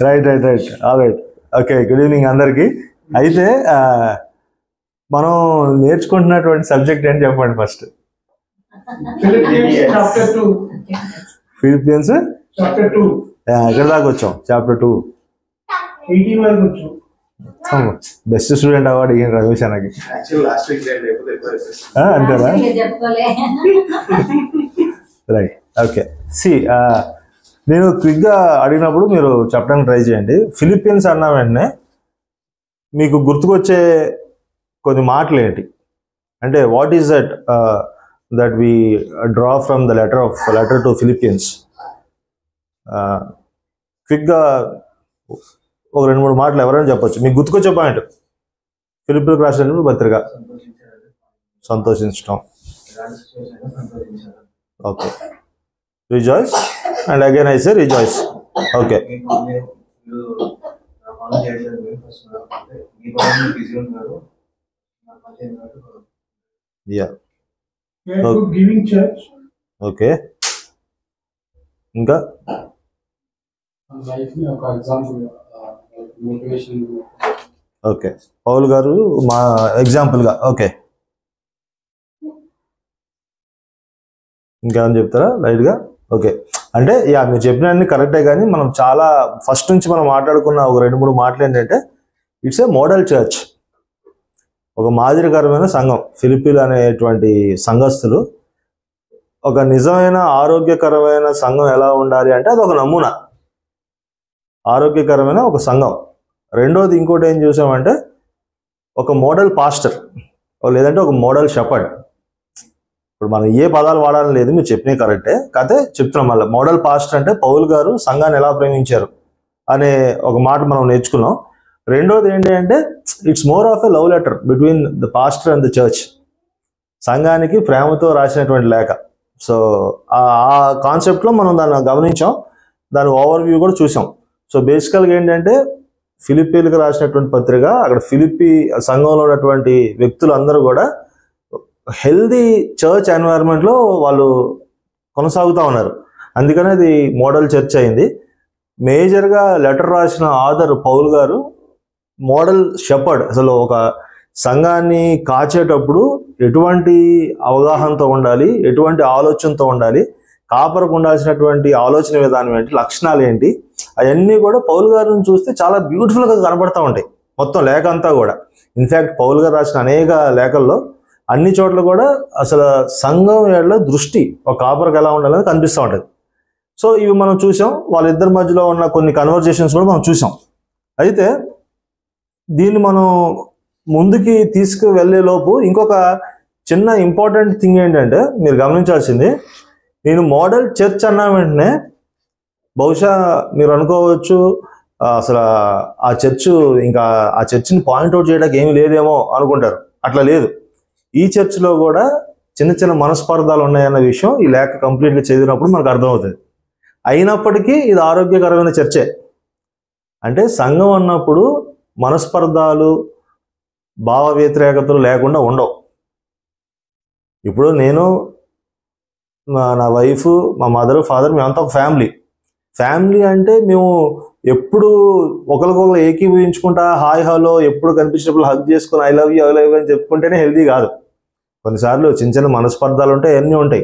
Right right right all right. Okay, good evening అందరికి. అయితే మనం నేర్చుకుంటున్నటువంటి సబ్జెక్ట్ ఏంటి చెప్పండి ఫస్ట్. ఫిలిపియన్స్ ఎక్కడ దాకా వచ్చాం? చాప్టర్ 2. బెస్ట్ స్టూడెంట్ అవార్డు ఇయ్యండి రమేష్ అన్నకి. అంతేనా? రైట్. ఓకే, నేను క్విక్గా అడిగినప్పుడు మీరు చెప్పడానికి ట్రై చేయండి. ఫిలిపియన్స్ అన్న వెంటనే మీకు గుర్తుకొచ్చే కొన్ని మాటలు ఏంటి అంటే, what is that we draw from the letter to Philippians? క్విక్గా ఒక 2-3 మాటలు ఎవరైనా చెప్పొచ్చు మీకు గుర్తుకొచ్చే పాయింట్. ఫిలిప్పీలకు రాసినప్పుడు పత్రిక సంతోషించడం. Okay, rejoice and again I say rejoice. Okay, yeah okay. ఇంకా ఓకే, పౌల్ గారు మా ఎగ్జాంపుల్గా. ఓకే, ఇంకేమైనా చెప్తారా లైట్గా? ఓకే, అంటే మీరు చెప్పినవన్నీ కరెక్టే, కానీ మనం చాలా ఫస్ట్ నుంచి మనం మాట్లాడుకున్న ఒక 2-3 మాటలు ఏంటంటే, ఇట్స్ ఏ మోడల్ చర్చ్, ఒక మాదిరికరమైన సంఘం. ఫిలిప్పీలు అనేటువంటి సంఘస్థులు ఒక నిజమైన ఆరోగ్యకరమైన సంఘం ఎలా ఉండాలి అంటే అది ఒక నమూనా, ఆరోగ్యకరమైన ఒక సంఘం. రెండోది ఇంకోటి ఏం చూసామంటే ఒక మోడల్ పాస్టర్, లేదంటే ఒక మోడల్ షెపర్డ్. ఇప్పుడు మనం ఏ పదాలు వాడాలని లేదు, మీరు చెప్పినవి కరెక్టే, కాకపోతే చెప్తున్నాం మళ్ళీ. మోడల్ పాస్టర్ అంటే పౌల్ గారు సంఘాన్ని ఎలా ప్రేమించారు అనే ఒక మాట మనం నేర్చుకున్నాం. రెండోది ఏంటి అంటే it's more of a love letter between the pastor and the church, సంఘానికి ప్రేమతో రాసినటువంటి లేఖ. సో ఆ కాన్సెప్ట్లో మనం దాన్ని గమనించాం, దాని ఓవర్వ్యూ కూడా చూసాం. సో బేసికల్గా ఏంటంటే ఫిలిప్పీలకు రాసినటువంటి పత్రిక, అక్కడ ఫిలిప్పీ సంఘంలో ఉన్నటువంటి వ్యక్తులు అందరూ కూడా హెల్దీ చర్చ్ ఎన్వైరన్మెంట్లో వాళ్ళు కొనసాగుతూ ఉన్నారు. అందుకనే అది మోడల్ చర్చ్ అయింది. మేజర్గా లెటర్ రాసిన ఆథర్ పౌల్ గారు మోడల్ షెపర్డ్. అసలు ఒక సంఘాన్ని కాచేటప్పుడు ఎటువంటి అవగాహనతో ఉండాలి, ఎటువంటి ఆలోచనతో ఉండాలి, కాపరకు ఉండాల్సినటువంటి ఆలోచన విధానం ఏంటి, లక్షణాలు ఏంటి, అవన్నీ కూడా పౌల్ గారిని చూస్తే చాలా బ్యూటిఫుల్గా కనబడతా ఉంటాయి మొత్తం లేఖ అంతా కూడా. ఇన్ఫ్యాక్ట్ పౌల్ గారు రాసిన అనేక లేఖల్లో అన్ని చోట్ల కూడా అసలు సంఘం ఏళ్ళ దృష్టి ఒక కాపరకు ఎలా ఉండాలని కనిపిస్తూ ఉంటుంది. సో ఇవి మనం చూసాం. వాళ్ళిద్దరి మధ్యలో ఉన్న కొన్ని కన్వర్జేషన్స్ కూడా మనం చూసాం. అయితే దీన్ని మనం ముందుకి తీసుకువెళ్ళే లోపు ఇంకొక చిన్న ఇంపార్టెంట్ థింగ్ ఏంటంటే మీరు గమనించాల్సింది, నేను మోడల్ చర్చ్ అన్న వెంటనే బహుశా మీరు అనుకోవచ్చు అసలు ఆ చర్చ్ని పాయింట్అవుట్ చేయడానికి ఏమీ లేదేమో అనుకుంటారు. అట్లా లేదు. ఈ చర్చ్లో కూడా చిన్న చిన్న మనస్పర్ధాలు ఉన్నాయన్న విషయం ఈ లేఖ కంప్లీట్గా చదివినప్పుడు మనకు అర్థమవుతుంది. అయినప్పటికీ ఇది ఆరోగ్యకరమైన చర్చే. అంటే సంఘం అన్నప్పుడు మనస్పర్ధాలు, భావ వ్యతిరేకతలు లేకుండా ఉండవు. ఇప్పుడు నేను, నా వైఫ్, మా మదర్, ఫాదర్, మేమంతా ఒక ఫ్యామిలీ అంటే మేము ఎప్పుడు ఒకరికొకరు ఏకీభవించుకుంటా హాయ్ హలో ఎప్పుడు కనిపించినప్పుడు హగ్ చేసుకుని ఐ లవ్ యూ అని చెప్పుకుంటేనే హెల్దీ కాదు. కొన్నిసార్లు చిన్న చిన్న మనస్పర్ధాలు ఉంటాయి, అన్నీ ఉంటాయి.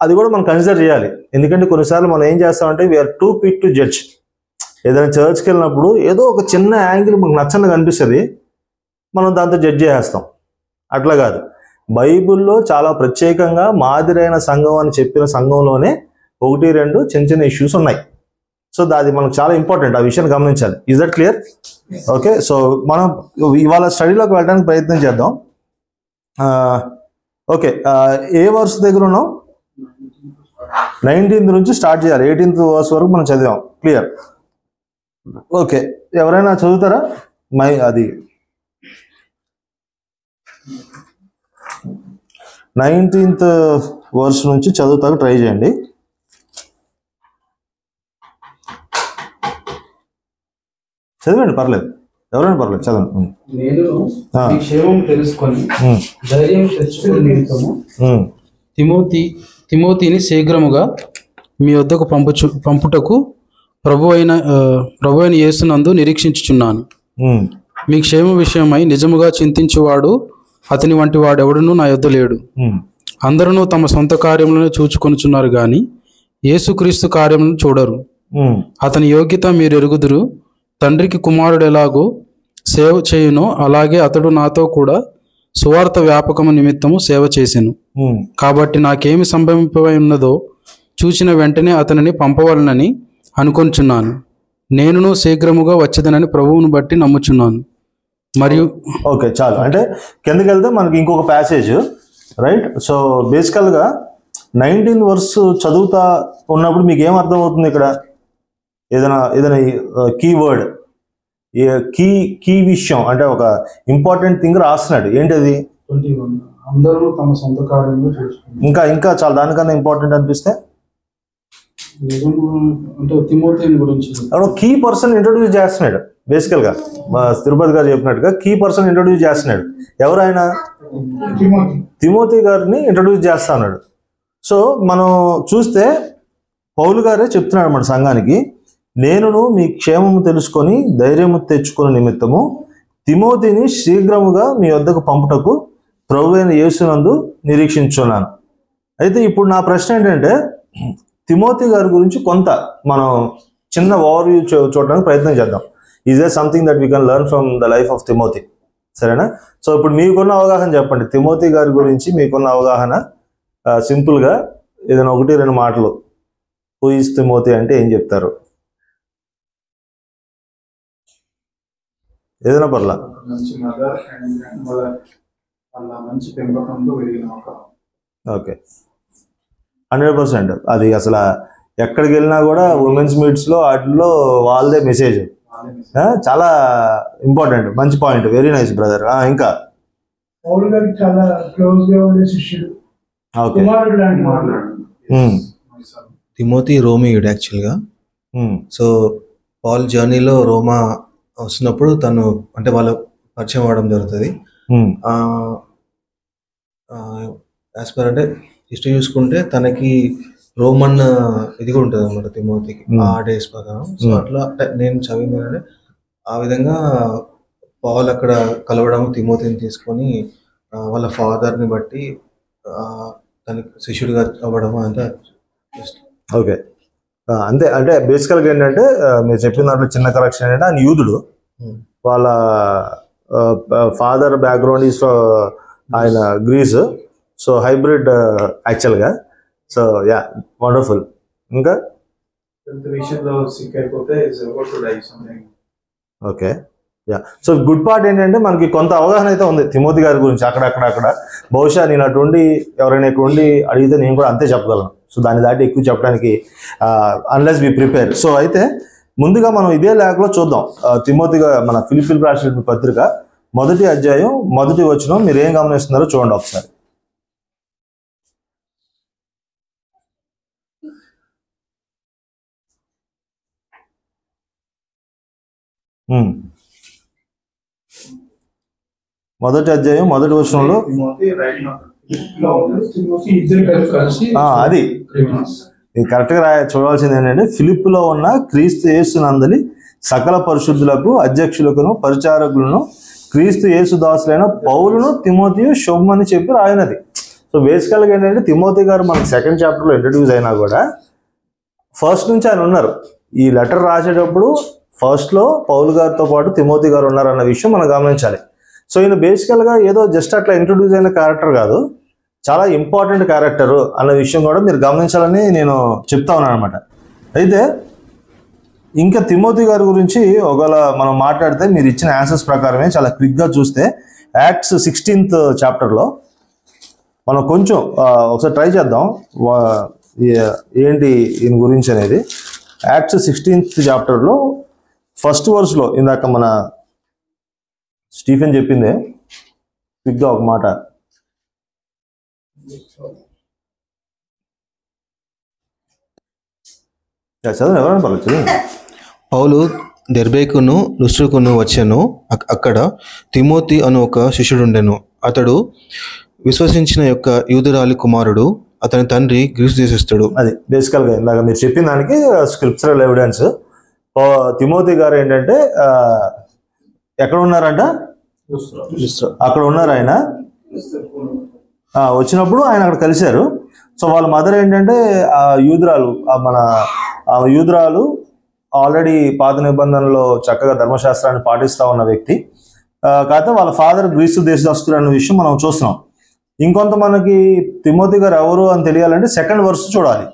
అది కూడా మనం కన్సిడర్ చేయాలి. ఎందుకంటే కొన్నిసార్లు మనం ఏం చేస్తామంటే we are too quick to judge. ఏదైనా చర్చ్కి వెళ్ళినప్పుడు ఏదో ఒక చిన్న యాంగిల్ మనకు నచ్చని కనిపిస్తుంది, మనం దాంతో జడ్జ్ చేసేస్తాం. అట్లా కాదు. బైబిల్లో చాలా ప్రత్యేకంగా మాదిరైన సంఘం అని చెప్పిన సంఘంలోనే 1-2 చిన్న చిన్న ఇష్యూస్ ఉన్నాయి. సో అది మనకు చాలా ఇంపార్టెంట్, ఆ విషయాన్ని గమనించాలి. Is that clear? Okay, so మనం ఇవాళ స్టడీలోకి వెళ్ళడానికి ప్రయత్నం చేద్దాం. ఓకే, ఏ వర్స్ దగ్గర ఉన్నాం? 19th నుంచి స్టార్ట్ చేయాలి. 18th వర్స్ వరకు మనం చదివాం. క్లియర్? ఓకే, ఎవరైనా చదువుతారా? అది 19th వర్స్ నుంచి చదువుతాకు ట్రై చేయండి. చదవండి, పర్లేదు, ఎవరైనా పర్లేదు, చదవండి. నేను క్షేమం తెలుసుకొని ధైర్యం తెచ్చుకుని నిమిత్తము తిమోతిని శీఘ్రముగా మీ వద్దకు పంపుటకు ప్రభు అయిన యేసునందు నిరీక్షించుచున్నాను. మీ క్షేమ విషయమై నిజముగా చింతించువాడు అతని వంటి వాడెవడునూ నా యొద్ద లేడు. అందరూ తమ సొంత కార్యములను చూచుకొనుచున్నారు గాని యేసుక్రీస్తు కార్యములను చూడరు. అతని యోగ్యత మీరు ఎరుగుదురు. తండ్రికి కుమారుడు ఎలాగో సేవ చేయునో అలాగే అతడు నాతో కూడా సువార్త వ్యాపకము నిమిత్తము సేవ చేసెను. కాబట్టి నాకేమి సంభవింపై ఉన్నదో చూచిన వెంటనే అతనిని పంపవలనని అనుకొంచున్నాను. నేనును శీఘ్రముగా వచ్చేదనని ప్రభువును బట్టి నమ్ముచున్నాను. మరియు ఓకే, చాలు. అంటే కిందకి వెళ్తే మనకి ఇంకొక ప్యాసేజ్, రైట్? సో బేసికల్గా 19th verse చదువుతా ఉన్నప్పుడు మీకు ఏం అర్థం అవుతుంది? ఇక్కడ ఏదైనా కీవర్డ్, కీ విషయం, అంటే ఒక ఇంపార్టెంట్ థింగ్ రాస్తున్నాడు. ఏంటది? అందరూ తమ సొంత కార్యంలో చూసుకుంటారు. ఇంకా చాలా దానికన్నా ఇంపార్టెంట్ అనిపిస్తే తిమోతిని గురించి కీ పర్సన్ ఇంట్రొడ్యూస్ చేస్తున్నాడు. బేసికల్గా మా తిరుపతి గారు చెప్పినట్టుగా కీ పర్సన్ ఇంట్రొడ్యూస్ చేస్తున్నాడు. ఎవరు ఆయన? తిమోతి గారిని ఇంట్రొడ్యూస్ చేస్తా ఉన్నాడు. సో మనం చూస్తే పౌలు గారే చెప్తున్నాడు మన సంఘానికి, నేనును మీ క్షేమము తెలుసుకొని ధైర్యము తెచ్చుకునే నిమిత్తము తిమోతిని శీఘ్రముగా మీ వద్దకు పంపుటకు ప్రభువైన యేసునందు నిరీక్షించున్నాను. అయితే ఇప్పుడు నా ప్రశ్న ఏంటంటే, తిమోతి గారి గురించి కొంత మనం చిన్న ఓవర్వ్యూ చూడడానికి ప్రయత్నం చేద్దాం. Is they something that we can learn from the life of Timothy? సరేనా? సో ఇప్పుడు మీకున్న అవగాహన చెప్పండి. తిమోతి గారి గురించి మీకున్న అవగాహన సింపుల్గా ఏదైనా 1-2 మాటలు. హూ ఈజ్ తిమోతి అంటే ఏం చెప్తారు? ఏదైనా పర్లా. ఓకే, 100%. అది అసలు ఎక్కడికి వెళ్ళినా కూడా ఉమెన్స్ మీట్స్లో వాటిల్లో వాళ్ళదే మెసేజ్ చాలా ఇంపార్టెంట్. మంచి పాయింట్, వెరీ నైస్ బ్రదర్. ఇంకా చాలా క్లోజ్ గా ఉండే శిష్యుడు. ఓకే, తిమోతి రోమియుడు యాక్చువల్గా. సో పాల్ జర్నీలో రోమా వస్తున్నప్పుడు తను అంటే వాళ్ళ పరిచయం అవ్వడం జరుగుతుంది. యాజ్ పర్ అంటే హిస్టరీ చూసుకుంటే తనకి రోమన్ ఇది కూడా ఉంటుంది అనమాట తిమోతికి ఆ డేస్ ప్రకారం. సో అట్లా నేను చదివింది అంటే ఆ విధంగా పాల్ అక్కడ కలవడం, తిమోతిని తీసుకొని వాళ్ళ ఫాదర్ని బట్టి తనకి శిష్యుడిగా అవ్వడం అంతా. ఓకే, అంతే. అంటే బేసికల్గా ఏంటంటే మీరు చెప్పిన దాంట్లో చిన్న కరెక్షన్ ఏంటంటే ఆయన యూదుడు, వాళ్ళ ఫాదర్ బ్యాక్గ్రౌండ్ ఈజ్ ఆయన గ్రీస్. సో హైబ్రిడ్ యాక్చువల్గా. So yeah, wonderful. ఇంకా okay, yeah. So good part ఏంటంటే మనకి కొంత అవగాహన అయితే ఉంది తిమోతి గారి గురించి. అక్కడ బహుశా నేను అటువంటి ఎవరైనా ఇక్కడ ఉండి అడిగితే నేను కూడా అంతే చెప్పగలను. సో దాన్ని దాటి ఎక్కువ చెప్పడానికి అన్లెస్ వి ప్రిపేర్. సో అయితే ముందుగా మనం ఇదే లేఖలో చూద్దాం. తిమోతిగా మన ఫిలిప్పీలకు రాసిన పత్రిక 1వ అధ్యాయం 1వ వచనం మీరు ఏం గమనిస్తున్నారో చూడండి ఒకసారి. మొదటి అధ్యాయం 1వ వచనంలో అది కరెక్ట్గా చూడాల్సింది ఏంటంటే, ఫిలిప్పులో ఉన్న క్రీస్తు యేసునందలి సకల పరిశుద్ధులకు అధ్యక్షులకు పరిచారకులను క్రీస్తు యేసు దాసులైన పౌలును తిమోతియు శుభమని చెప్పి రాయినది. సో బేసికల్గా ఏంటంటే తిమోతి గారు మనకి 2nd chapterలో ఇంట్రడ్యూస్ అయినా కూడా ఫస్ట్ నుంచి ఆయన ఉన్నారు. ఈ లెటర్ రాసేటప్పుడు ఫస్ట్లో పౌలు గారితో పాటు తిమోతి గారు ఉన్నారన్న విషయం మనం గమనించాలి. సో ఈయన బేసికల్గా ఏదో జస్ట్ అట్లా ఇంట్రడ్యూస్ అయిన క్యారెక్టర్ కాదు, చాలా ఇంపార్టెంట్ క్యారెక్టరు అన్న విషయం కూడా మీరు గమనించాలని నేను చెప్తా ఉన్నాను అనమాట. అయితే ఇంకా తిమోతి గారి గురించి ఒకవేళ మనం మాట్లాడితే మీరు ఇచ్చిన ఆన్సర్స్ ప్రకారమే చాలా క్విక్గా చూస్తే యాక్ట్స్ 16th chapterలో మనం కొంచెం ఒకసారి ట్రై చేద్దాం ఏంటి ఈయన గురించి అనేది. యాక్ట్స్ 16th chapterలో 1st verseలో ఇందాక మన స్టీఫెన్ చెప్పిందే క్విక్గా ఒక మాట. చదవండి, ఎవరైనా పర్లేదు. పౌలు దెర్బేకును లుస్ట్రకును వచ్చెను. అక్కడ తిమోతి అను ఒక శిష్యుడుండెను. అతడు విశ్వసించిన యొక్క యూదురాలి కుమారుడు. అతని తండ్రి గ్రీసు దేశస్థుడు. అది బేసికల్గా ఇందాక మీరు చెప్పిన దానికి స్క్రిప్చరల్ ఎవిడెన్స్. తిమోతి గారు ఏంటంటే ఎక్కడ ఉన్నారంట? అక్కడ ఉన్నారు ఆయన. వచ్చినప్పుడు ఆయన అక్కడ కలిశారు. సో వాళ్ళ మదర్ ఏంటంటే యూదురాలు, యూదురాలు ఆల్రెడీ పాత నిబంధనలో చక్కగా ధర్మశాస్త్రాన్ని పాటిస్తూ ఉన్న వ్యక్తి. కాకపోతే వాళ్ళ ఫాదర్ గ్రీసు దేశస్థుడు అన్న విషయం మనం చూస్తున్నాం. ఇంకొంత మనకి తిమోతి గారు ఎవరు అని తెలియాలంటే సెకండ్ వర్స్ చూడాలి.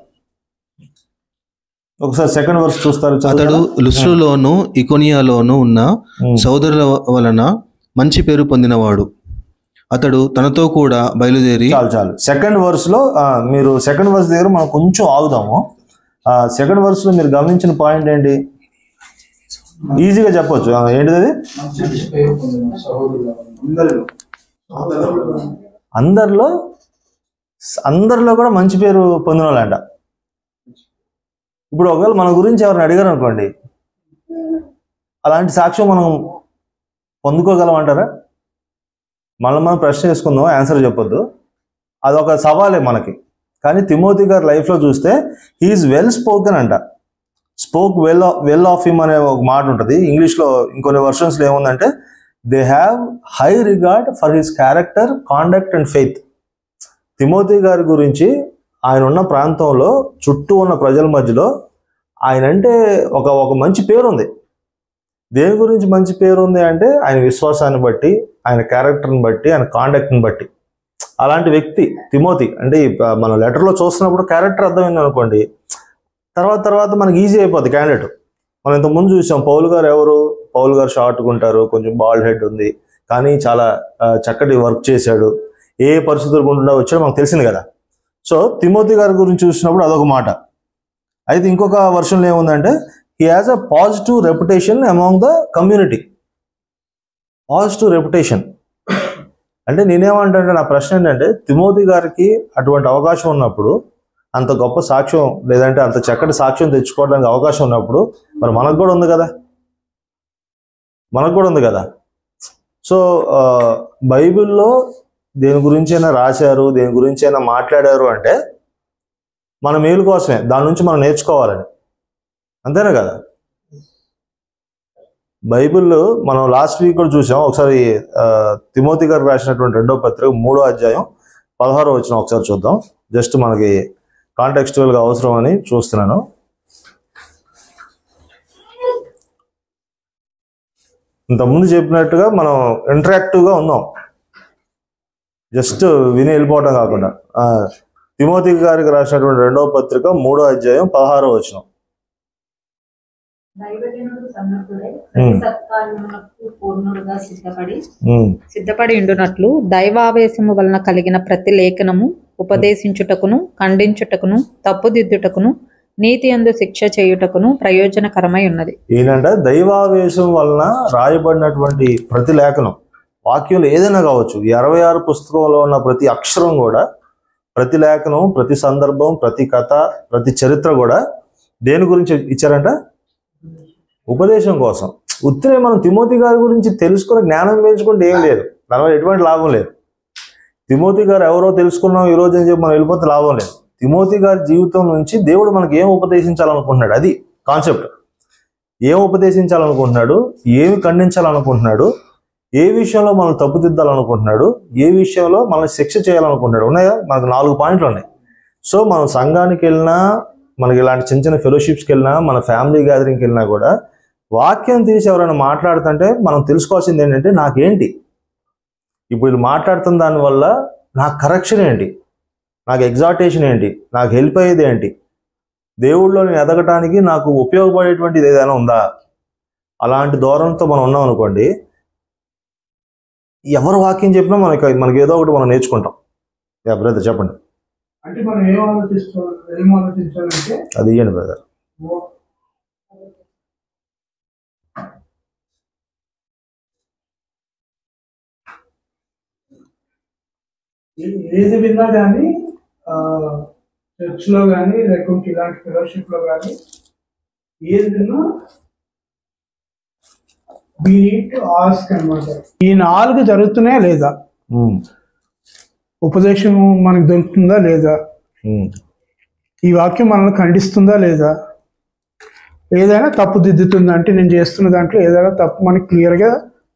ఒకసారి సెకండ్ వర్స్ చూస్తారు. అతడు లుస్ట్రలోను ఇకోనియాలోను ఉన్న సోదరుల వలన మంచి పేరు పొందినవాడు. అతడు తనతో కూడా బయలుదేరి చాలు సెకండ్ వర్స్ లో మీరు సెకండ్ వర్స్ దగ్గర మనం కొంచెం ఆగుదాము. సెకండ్ వర్స్ లో మీరు గమనించిన పాయింట్ ఏంటి? ఈజీగా చెప్పొచ్చు. ఏంటిది అది? అందరిలో కూడా మంచి పేరు పొందిన వాళ్ళంట. ఇప్పుడు ఒకవేళ మన గురించి ఎవరిని అడిగారు అనుకోండి, అలాంటి సాక్ష్యం మనం పొందుకోగలం అంటారా? మనం ప్రశ్న చేసుకుందాం, ఆన్సర్ చెప్పొద్దు. అదొక సవాలే మనకి. కానీ తిమోతి గారి లైఫ్లో చూస్తే హీఈస్ వెల్ స్పోకెన్ అంట. స్పోక్ వెల్ ఆఫ్ హిమ్ అనే ఒక మాట ఉంటుంది ఇంగ్లీష్లో. ఇంకొన్ని వర్షన్స్లో ఏముందంటే they have high regard for his character, conduct and faith. Timothy గారి గురించి ఆయన ఉన్న ప్రాంతంలో చుట్టూ ఉన్న ప్రజల మధ్యలో ఆయన అంటే ఒక మంచి పేరు ఉంది. దేని గురించి మంచి పేరు ఉంది అంటే ఆయన విశ్వాసాన్ని బట్టి, ఆయన క్యారెక్టర్ని బట్టి, ఆయన కాండక్ట్ని బట్టి. అలాంటి వ్యక్తి తిమోతి. అంటే మన లెటర్లో చూస్తున్నప్పుడు క్యారెక్టర్ అర్థమైంది అనుకోండి, తర్వాత మనకి ఈజీ అయిపోద్ది క్యాండిడేట్. మనం ఇంతకుముందు చూసాం పౌలు గారు ఎవరు? పౌలు గారు షార్ట్గా ఉంటారు, కొంచెం బాల్డ్ హెడ్ ఉంది, కానీ చాలా చక్కటి వర్క్ చేశాడు, ఏ పరిస్థితులు గుండా వచ్చాడో మనకు తెలిసింది కదా. సో తిమోతి గారి గురించి చూసినప్పుడు అదొక మాట. అయితే ఇంకొక వర్షన్లో ఏముందంటే he has a positive reputation among the community. Positive reputation అంటే నేనేమంటే నా ప్రశ్న ఏంటంటే తిమోతి గారికి అటువంటి అవకాశం ఉన్నప్పుడు, అంత గొప్ప సాక్ష్యం లేదంటే అంత చక్కటి సాక్ష్యం తెచ్చుకోవడానికి అవకాశం ఉన్నప్పుడు మరి మనకు కూడా ఉంది కదా. సో బైబిల్లో దేని గురించి అయినా రాశారు, దేని గురించి అయినా మాట్లాడారు అంటే మన మేలు కోసమే, దాని నుంచి మనం నేర్చుకోవాలని. అంతేనా కదా? బైబిల్ మనం లాస్ట్ వీక్ కూడా చూసాం. ఒకసారి తిమోతి గారు రాసినటువంటి 2వ పత్రిక 3వ అధ్యాయం 16వ వచనం ఒకసారి చూద్దాం. జస్ట్ మనకి కాంటెక్స్చువల్గా అవసరం అని చూస్తున్నాను. ఇంతకుముందు చెప్పినట్టుగా మనం ఇంటరాక్టివ్గా ఉన్నాం, జస్ట్ విని వెళ్ళిపోవటం కాకుండా. తిమోతి గారికి రాసినటువంటి 2వ పత్రిక 3వ అధ్యాయం 16వ వచనం. సిద్ధపడి ఉండునట్లు దైవావేశము వలన కలిగిన ప్రతి లేఖనము ఉపదేశించుటకును, ఖండించుటకును, తప్పుదిద్దుటకును, నీతి యందు శిక్ష చేయుటకును ప్రయోజనకరమై ఉన్నది. ఏంటంటే దైవావేశం వలన రాయబడినటువంటి ప్రతి లేఖనం, వాక్యాలు ఏదైనా కావచ్చు, 66 పుస్తకంలో ఉన్న ప్రతి అక్షరం కూడా, ప్రతి లేఖనం, ప్రతి సందర్భం, ప్రతి కథ, ప్రతి చరిత్ర కూడా దేని గురించి ఇచ్చారంట? ఉపదేశం కోసం. ఉత్తరే మనం తిమోతి గారి గురించి తెలుసుకుని జ్ఞానం పెంచుకుంటే ఏం లేదు, దానివల్ల ఎటువంటి లాభం లేదు. తిమోతి గారు ఎవరో తెలుసుకున్నాం ఈరోజు అని చెప్పి మనం వెళ్ళిపోతే లాభం లేదు. తిమోతి గారి జీవితం నుంచి దేవుడు మనకి ఏం ఉపదేశించాలనుకుంటున్నాడు, అది కాన్సెప్ట్. ఏం ఉపదేశించాలనుకుంటున్నాడు, ఏమి ఖండించాలనుకుంటున్నాడు, ఏ విషయంలో మనం తప్పుదిద్దాలనుకుంటున్నాడు, ఏ విషయంలో మనం శిక్ష చేయాలనుకుంటున్నాడు. ఉన్నాయా? మనకు 4 పాయింట్లు ఉన్నాయి. సో మనం సంఘానికి వెళ్ళినా, మనకి ఇలాంటి చిన్న చిన్న ఫెలోషిప్స్కి వెళ్ళినా, మన ఫ్యామిలీ గ్యాదరింగ్కి వెళ్ళినా కూడా వాక్యం తీసి ఎవరైనా మాట్లాడుతుంటే మనం తెలుసుకోవాల్సింది ఏంటంటే నాకేంటి, ఇప్పుడు ఇది మాట్లాడుతున్న దానివల్ల నాకు కరెక్షన్ ఏంటి, నాకు ఎగ్జార్టేషన్ ఏంటి, నాకు హెల్ప్ అయ్యేది ఏంటి, దేవుళ్ళలో నేను ఎదగటానికి నాకు ఉపయోగపడేటువంటిది ఏదైనా ఉందా. అలాంటి ధోరణితో మనం ఉన్నాం అనుకోండి, ఎవరు వాక్యం చెప్పినా మనకి ఏదో ఒకటి మనం నేర్చుకుంటాం. బ్రదర్ చెప్పండి. అంటే మనం ఏం ఆలోచించాలంటే అది ఇవ్వండి బ్రదర్. ఏది విన్నా కానీ చర్చ్లో కానీ లేకుంటే ఇలాంటి ఫెలోషిప్లో కానీ ఏది విన్నా we need to ask అన్నమాట. ఈ 4 జరుగుతున్నాయా లేదా, ఉపదేశం మనకు దొరుకుతుందా లేదా, ఈ వాక్యం మనల్ని ఖండిస్తుందా లేదా, ఏదైనా తప్పు దిద్దుతుందా, అంటే నేను చేస్తున్న దాంట్లో ఏదైనా తప్పు మనకి క్లియర్గా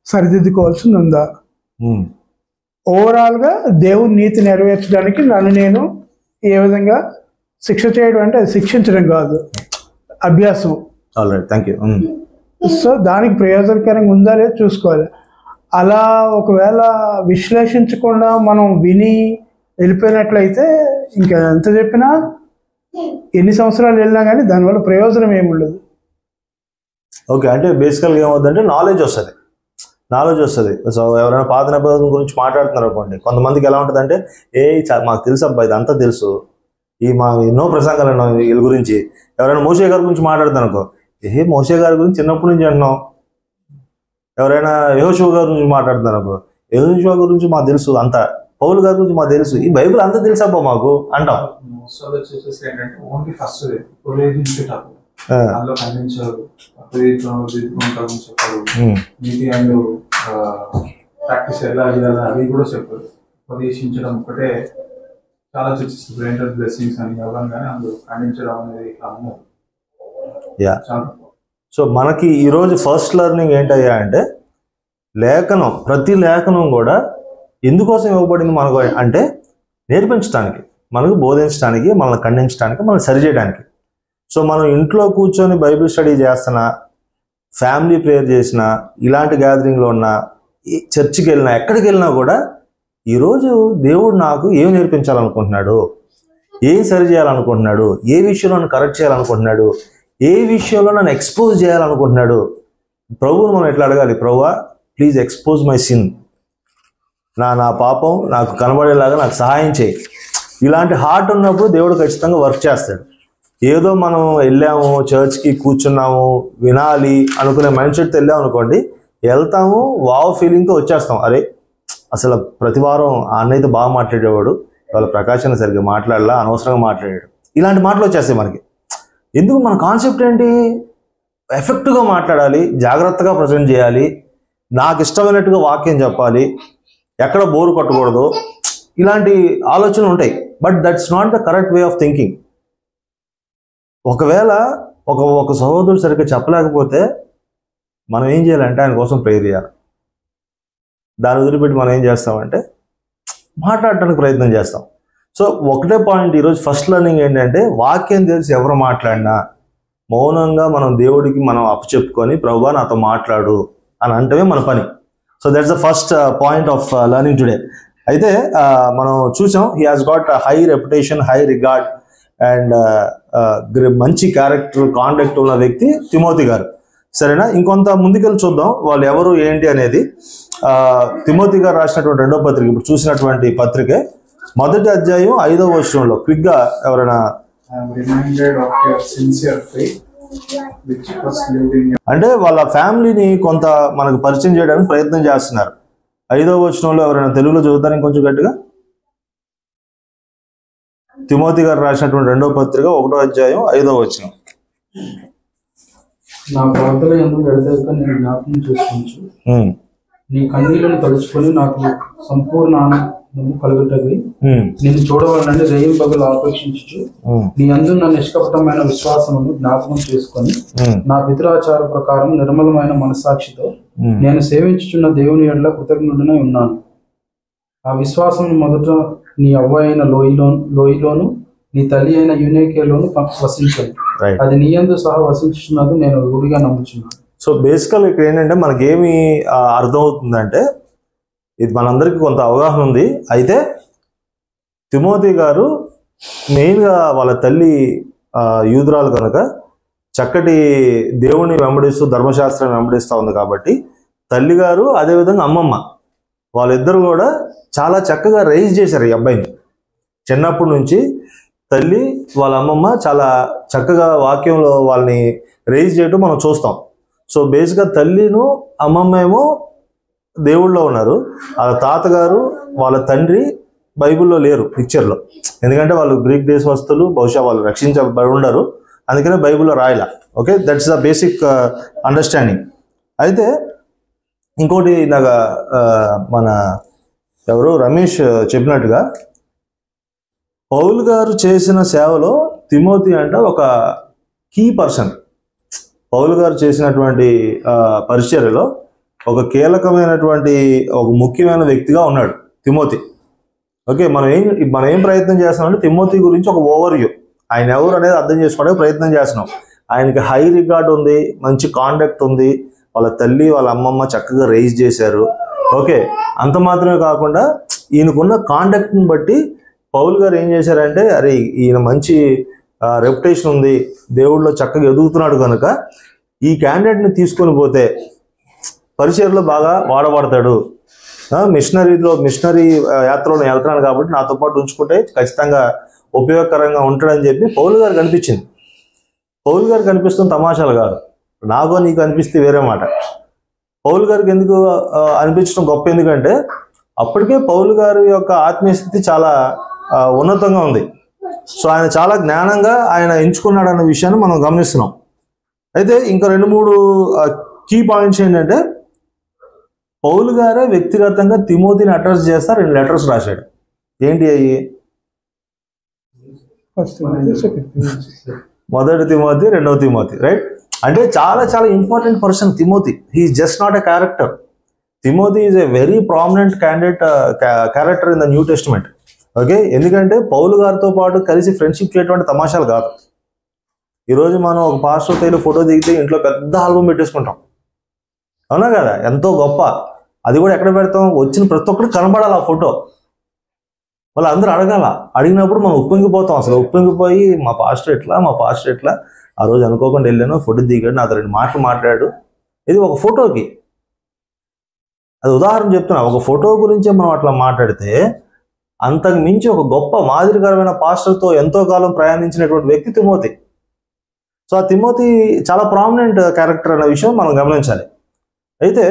సరిదిద్దుకోవాల్సింది ఉందా. ఓవరాల్గా దేవుని నీతి నెరవేర్చడానికి నన్ను నేను ఏ విధంగా శిక్ష చేయడం అంటే అది శిక్షించడం కాదు, అభ్యాసం. Thank you. సో దానికి ప్రయోజనకరంగా ఉందా లేదా చూసుకోవాలి. అలా ఒకవేళ విశ్లేషించకుండా మనం విని వెళ్ళిపోయినట్లయితే ఇంకా ఎంత చెప్పినా ఎన్ని సంవత్సరాలు వెళ్ళినా కానీ దానివల్ల ప్రయోజనం ఏమి ఉండదు. ఓకే, అంటే బేసికల్గా ఏమవుతుందంటే నాలెడ్జ్ వస్తుంది. సో ఎవరైనా పాత నిబంధన గురించి మాట్లాడుతున్నారు అనుకోండి, కొంతమందికి ఎలా ఉంటుందంటే మాకు తెలుసు అబ్బా, ఇదంతా తెలుసు, మా ఎన్నో ప్రసంగాలు అన్నాం వీళ్ళ గురించి. ఎవరైనా మోషే గారి గురించి మాట్లాడుతాను అనుకో, మోషే గారి గురించి చిన్నప్పటి నుంచి అంటున్నాం. ఎవరైనా యెహోషువ గారి గురించి మాట్లాడుతున్నారు అనుకో, యెహోషువ గురించి మాకు తెలుసు అంతా, పౌలు గారి గురించి మాకు తెలుసు, ఈ బైబిల్ అంతా తెలుసబ్బా మాకు అంటాం. ప్రాక్టీస్ ఎలా చేయాలి అది కూడా చెప్పారు. ఉపదేశించడం ఒకటే చాలా చర్చిస్ బ్లెండెడ్ బ్లెస్సింగ్స్ అని అవ్వగానే అందులో ఖండించడం అనేది సో మనకి ఈరోజు ఫస్ట్ లెర్నింగ్ ఏంటయ్యా అంటే ప్రతి లేఖనం కూడా ఎందుకోసం ఇవ్వబడింది మనకు అంటే నేర్పించడానికి, మనకు బోధించడానికి, మనల్ని ఖండించడానికి, మనల్ని సరిచేయడానికి. సో మనం ఇంట్లో కూర్చొని బైబిల్ స్టడీ చేస్తున్నా, ఫ్యామిలీ ప్రేయర్ చేసినా, ఇలాంటి గ్యాదరింగ్లో ఉన్నా, చర్చికి వెళ్ళినా, ఎక్కడికి వెళ్ళినా కూడా ఈరోజు దేవుడు నాకు ఏం నేర్పించాలనుకుంటున్నాడు, ఏం సరి చేయాలనుకుంటున్నాడు, ఏ విషయంలో నన్ను కరెక్ట్ చేయాలనుకుంటున్నాడు, ఏ విషయంలో నన్ను ఎక్స్పోజ్ చేయాలనుకుంటున్నాడు. ప్రభువును మనం ఎట్లా అడగాలి, ప్రభువా ప్లీజ్ ఎక్స్పోజ్ మై సిన్, నా పాపం నాకు కనబడేలాగా నాకు సహాయం చేయి. ఇలాంటి హార్ట్ ఉన్నప్పుడు దేవుడు ఖచ్చితంగా వర్క్ చేస్తాడు. ఏదో మనం వెళ్ళాము చర్చ్కి కూర్చున్నాము వినాలి అనుకునే మైండ్ సెట్తో వెళ్ళాము అనుకోండి, వెళ్తాము వావ్ ఫీలింగ్తో వచ్చేస్తాం. అరే అసలు ప్రతి వారం అన్నైతే బాగా మాట్లాడేవాడు, వాళ్ళ ప్రకాశాన్ని సరిగ్గా మాట్లాడలా, అనవసరంగా మాట్లాడాడు, ఇలాంటి మాటలు వచ్చేస్తాయి మనకి. ఎందుకు మన కాన్సెప్ట్ ఏంటి, ఎఫెక్ట్గా మాట్లాడాలి, జాగ్రత్తగా ప్రజెంట్ చేయాలి, నాకు ఇష్టమైనట్టుగా వాక్యం చెప్పాలి, ఎక్కడ బోరు కొట్టకూడదు, ఇలాంటి ఆలోచనలు ఉంటాయి. But that's not the correct way of thinking. ఒకవేళ ఒక సహోదరుడు సరిగ్గా చెప్పలేకపోతే మనం ఏం చేయాలంటే ఆయన కోసం ప్రేయర్ చేయాలి. దాన్ని వదిలిపెట్టి మనం ఏం చేస్తామంటే మాట్లాడటానికి ప్రయత్నం చేస్తాం. సో ఒకటే పాయింట్ ఈరోజు ఫస్ట్ లెర్నింగ్ ఏంటంటే, వాక్యం తెలిసి ఎవరు మాట్లాడినా మౌనంగా మనం దేవుడికి మనం అప్పచెప్పుకొని ప్రభువా నాతో మాట్లాడు అని అంటమే మన పని. So that's the first point of learning today. అయితే మనం చూసాం, he has got high reputation, high regard and మంచి క్యారెక్టర్ కాండక్ట్ ఉన్న వ్యక్తి తిమోతి గారు. సరేనా, ఇంకొంత ముందుకెళ్ళి చూద్దాం వాళ్ళు ఎవరు ఏంటి అనేది. తిమోతి గారు రాసినటువంటి రెండో పత్రిక, ఇప్పుడు చూసినటువంటి పత్రికే 1వ అధ్యాయం 5వ వచనంలో క్విక్గా ఎవరైనా అంటే వాళ్ళ ఫ్యామిలీని కొంత మనకు పరిచయం చేయడానికి ప్రయత్నం చేస్తున్నారు. 5వ వచనంలో ఎవరైనా తెలుగులో చదువుతారు ఇంకొంచెం గట్టిగా. తిమోతి గారు రాసినటువంటి రెండో పత్రిక 1వ అధ్యాయం 5వ వచనం. నా ప్రవర్తన ఎందుకు ఎడతెగక నేను జ్ఞాపకం చేసుకుంటూ నీ కన్నీళ్లను తలుచుకొని నాకు సంపూర్ణ ఆనందము కలుగుటది నిన్ను చూడవాలని రేయింపగలు ఆపేక్షించు నీ అందు నా నిష్కపటమైన విశ్వాసమును జ్ఞాపకం చేసుకొని నా పితరాచార ప్రకారం నిర్మలమైన మనసాక్షితో నేను సేవించుచున్న దేవుని ఎడల కృతజ్ఞుడనై ఉన్నాను. ఆ విశ్వాసం మొదట నీ అవ్వ అయిన లోయలోను నీ తల్లి అయిన యునేకేలోను వసించాను. అది నీ యందు సహా వసించున్నది నేను రూఢిగా నమ్ముచున్నాను. సో బేసికల్ ఇక్కడ ఏంటంటే మనకేమి అర్థమవుతుందంటే, ఇది మనందరికీ కొంత అవగాహన ఉంది. అయితే తిమోతి గారు మెయిన్గా వాళ్ళ తల్లి యూదురాలు కనుక చక్కటి దేవుని వెంబడిస్తూ ధర్మశాస్త్రాన్ని వెంబడిస్తూ ఉంది కాబట్టి తల్లి గారు అదేవిధంగా అమ్మమ్మ వాళ్ళిద్దరు కూడా చాలా చక్కగా రైజ్ చేశారు ఈ అబ్బాయిని. చిన్నప్పటి నుంచి తల్లి వాళ్ళ అమ్మమ్మ చాలా చక్కగా వాక్యంలో వాళ్ళని రైజ్ చేయడం మనం చూస్తాం. సో బేసిక్గా తల్లిను అమ్మమ్మ ఏమో దేవుళ్ళలో ఉన్నారు, వాళ్ళ తాతగారు వాళ్ళ తండ్రి బైబిల్లో లేరు పిక్చర్లో, ఎందుకంటే వాళ్ళు గ్రీక్ దేశవస్తులు, బహుశా వాళ్ళు రక్షించబడి ఉండరు, అందుకనే బైబిల్లో రాయలా. Okay, that's the basic understanding. అయితే ఇంకోటి ఇందాక మన ఎవరు రమేష్ చెప్పినట్టుగా పౌలు గారు చేసిన సేవలో తిమోతి అంటే ఒక కీ పర్సన్. పౌలు గారు చేసినటువంటి పరిచర్యలో ఒక కీలకమైనటువంటి ఒక ముఖ్యమైన వ్యక్తిగా ఉన్నాడు తిమోతి. ఓకే, మనం ఏం ప్రయత్నం చేస్తున్నాం అంటే తిమోతి గురించి ఒక ఓవర్వ్యూ, ఆయన ఎవరు అనేది అర్థం చేసుకోవడానికి ప్రయత్నం చేస్తున్నాం. ఆయనకి హై రికార్డ్ ఉంది, మంచి కాండక్ట్ ఉంది, వాళ్ళ తల్లి వాళ్ళ అమ్మమ్మ చక్కగా రైజ్ చేశారు. ఓకే, అంత మాత్రమే కాకుండా ఈయనకున్న కాండక్ట్ని బట్టి పౌలు గారు ఏం చేశారంటే, అరే ఈయన మంచి రెప్యుటేషన్ ఉంది, దేవుడిలో చక్కగా ఎదుగుతున్నాడు కనుక ఈ క్యాండిడేట్ని తీసుకొని పోతే పరిచర్లో బాగా వాడబడతాడు, మిషనరీ యాత్రలో వెళ్తున్నాను కాబట్టి నాతో పాటు ఉంచుకుంటే ఖచ్చితంగా ఉపయోగకరంగా ఉంటాడని చెప్పి పౌలు గారు కనిపించింది. పౌలు గారు కనిపిస్తున్న తమాషాలు కాదు, నాకో నీకు అనిపిస్తే వేరే మాట. పౌలు గారికి ఎందుకు అనిపించడం గొప్ప, ఎందుకంటే అప్పటికే పౌలు గారి యొక్క ఆత్మీయ స్థితి చాలా ఉన్నతంగా ఉంది. సో ఆయన చాలా జ్ఞానంగా ఆయన ఎంచుకున్నాడు అన్న విషయాన్ని మనం గమనిస్తున్నాం. అయితే ఇంకా 2-3 కీ పాయింట్స్ ఏంటంటే, పౌలు గారే వ్యక్తిగతంగా తిమోతిని అడ్రస్ చేస్తా 2 లెటర్స్ రాశాడు. ఏంటి అయ్యి? మొదటి తిమోతి, 2వ తిమోతి, రైట్? అంటే చాలా చాలా important person Timothy. He is just not a character. Timothy is a very prominent character in the New Testament. Okay, ఎందుకంటే పౌలు గారితో పాటు కలిసి ఫ్రెండ్షిప్ చేయటువంటి తమాషాలు కాదు. ఈరోజు మనం ఒక పాస్టర్ తేలి ఫోటో దిగితే ఇంట్లో పెద్ద ఆల్బమ్ పెట్టేసుకుంటాం, అవునా కదా? ఎంతో గొప్ప. అది కూడా ఎక్కడ పెడతాం? వచ్చిన ప్రతి ఒక్కరు కనబడాలి ఆ ఫోటో, వాళ్ళు అందరూ అడగాల. అడిగినప్పుడు మనం ఉప్పొంగిపోతాం. అసలు ఉప్పొంగిపోయి మా పాస్టర్ ఎట్లా ఆ రోజు అనుకోకుండా వెళ్ళాను, ఫోటో దిగాడు, నాతో 2 మాటలు మాట్లాడాడు. ఇది ఒక ఫోటోకి, అది ఉదాహరణ చెప్తున్నా. ఒక ఫోటో గురించే మనం అట్లా మాట్లాడితే, అంతకు మించి ఒక గొప్ప మాదిరికరమైన పాస్టర్తో ఎంతో కాలం ప్రయాణించినటువంటి వ్యక్తి తిమోతి. సో ఆ తిమోతి చాలా ప్రామినెంట్ క్యారెక్టర్ అనే విషయం మనం గమనించాలి. అయితే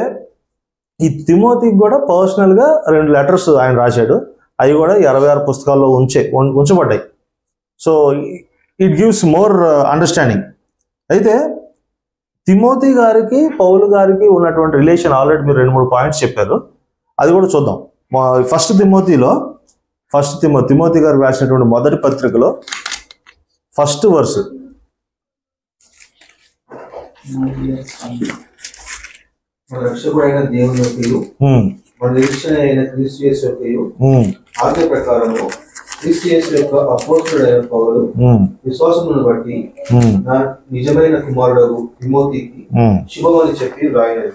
ఈ తిమోతికి కూడా పర్సనల్గా 2 లెటర్స్ ఆయన రాశాడు. అవి కూడా 26 పుస్తకాల్లో ఉంచబడ్డాయి. So it gives more understanding. అయితే తిమోతి గారికి పౌలు గారికి ఉన్నటువంటి రిలేషన్ ఆల్రెడీ మీరు 2-3 పాయింట్స్ చెప్పారు, అది కూడా చూద్దాం. ఫస్ట్ తిమోతి గారు రాసినటువంటి మొదటి పత్రికలో 1st వర్స్, మన రక్షకుడైన దేవుని యొక్కయు మన నిరీక్షణ అయిన క్రీస్తు యేసు యొక్కయు ఆజ్ఞ ప్రకారము క్రీస్తు యేసు యొక్క అపోస్తలుడైన పౌలు విశ్వాసమును బట్టి నా నిజమైన కుమారుడు తిమోతికి శుభమని చెప్పి రాయినది.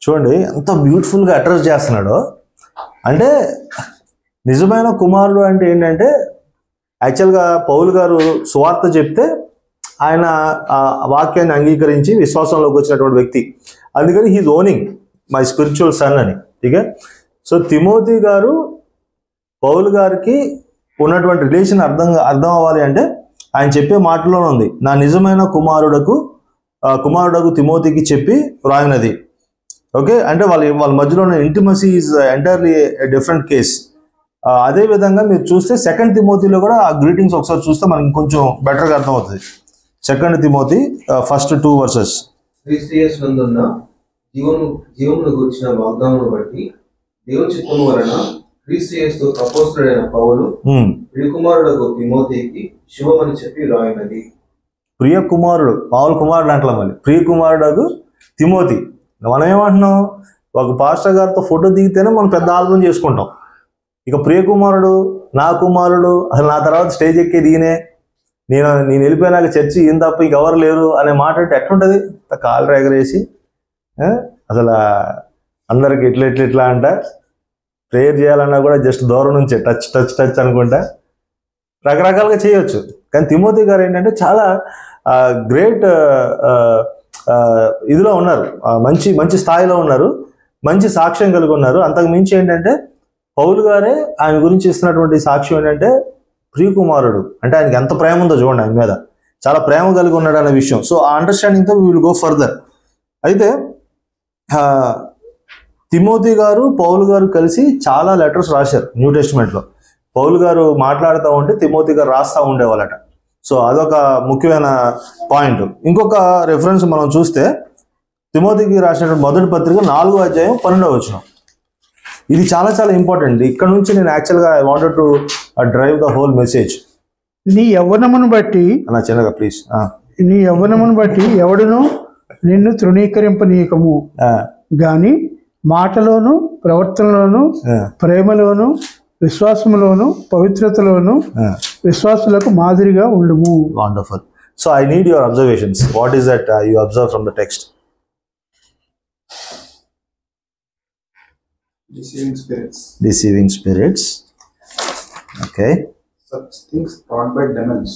చూడండి ఎంత బ్యూటిఫుల్ గా అడ్రస్ చేస్తున్నాడో. అంటే నిజమైన కుమారుడు అంటే ఏంటంటే, యాక్చువల్గా పౌలు గారు సువార్త చెప్తే ఆయన ఆ వాక్యాన్ని అంగీకరించి విశ్వాసంలోకి వచ్చినటువంటి వ్యక్తి. అందుకని he's owning my spiritual son అని. ఓకే, సో తిమోతి గారు పౌలు గారికి ఉన్నటువంటి రిలేషన్ అర్థం అవ్వాలి అంటే ఆయన చెప్పే మాటలోనే ఉంది, నా నిజమైన కుమారుడకు తిమోతికి చెప్పి రాయినది. ఓకే, అంటే వాళ్ళ మధ్యలో ఉన్న intimacy is entirely different case. అదేవిధంగా మీరు చూస్తే 2 తిమోతిలో కూడా ఆ గ్రీటింగ్స్ ఒకసారి చూస్తే మనకి కొంచెం బెటర్గా అర్థమవుతుంది. 2 తిమోతి ఫస్ట్ 2 వర్సెస్. క్రీస్తు యేసునందున్న జీవమును గురించిన వాగ్దానమును బట్టి దేవుని చిత్తము వలన క్రీస్తు యేసు అపోస్తలుడైన పౌలు ప్రియకుమారుడకు తిమోతికి శుభమని చెప్పి రాయినది. ప్రియ కుమారుడు, పౌలు కుమారుడు అంటలా, మళ్ళీ ప్రియ కుమారుడకు తిమోతి. మనం ఏమంటున్నాం? ఒక పాస్టర్ గారితో ఫోటో దిగితేనే మనం పెద్ద ఆల్బమ్ చేసుకుంటాం. ఇక ప్రియ కుమారుడు, నా కుమారుడు, అసలు నా తర్వాత స్టేజ్ ఎక్కేది ఈయనే, నేను వెళ్ళిపోయినాక చర్చి ఈయన తప్ప ఇంకెవరు లేరు అనే మాట అంటే ఎట్లుంటుంది? కాలు ఎగరేసి అసలు అందరికి ఇట్లా అంట ప్రేయర్ చేయాలన్నా కూడా జస్ట్ దూరం నుంచే టచ్ అనుకుంటా రకరకాలుగా చేయొచ్చు. కానీ తిమోతి గారు ఏంటంటే చాలా గ్రేట్ ఇదిలో ఉన్నారు, మంచి స్థాయిలో ఉన్నారు, మంచి సాక్ష్యం కలిగి ఉన్నారు. అంతకు మించి ఏంటంటే పౌలు గారే ఆయన గురించి ఇస్తున్నటువంటి సాక్ష్యం ఏంటంటే ప్రియకుమారుడు అంటే ఆయనకి ఎంత ప్రేమ ఉందో చూడండి, ఆయన మీద చాలా ప్రేమ కలిగి ఉన్నాడు అనే విషయం. సో ఆ అండర్స్టాండింగ్తో వీ విల్ గో ఫర్దర్. అయితే తిమోతి గారు పౌలు గారు కలిసి చాలా లెటర్స్ రాశారు న్యూ టెస్టిమెంట్లో. పౌలు గారు మాట్లాడుతూ ఉంటే తిమోతి గారు రాస్తూ ఉండేవాళ్ళట. సో అదొక ముఖ్యమైన పాయింట్. ఇంకొక రెఫరెన్స్ మనం చూస్తే తిమోతికి రాసినటువంటి మొదటి పత్రిక 4వ అధ్యాయం 12వ వచనం. ఇది చాలా చాలా ఇంపార్టెంట్. ఇక్కడ నుంచి నేను యాక్చువల్గా I wanted to drive the whole message. నీ యవ్వనమును బట్టి అన్న చిన్నగా ప్లీజ్. నీ యవ్వనమును బట్టి ఎవడును నిన్ను తృణీకరింపనీయకము గాని మాటలోను ప్రవర్తనలోను ప్రేమలోను విశ్వాసములోను పవిత్రతలోను విశ్వాసులకు మాదిరిగా ఉండుము. Wonderful. So I need your observations. What is that you observe from the text? Deceiving spirits. Okay. Such things taught by demons.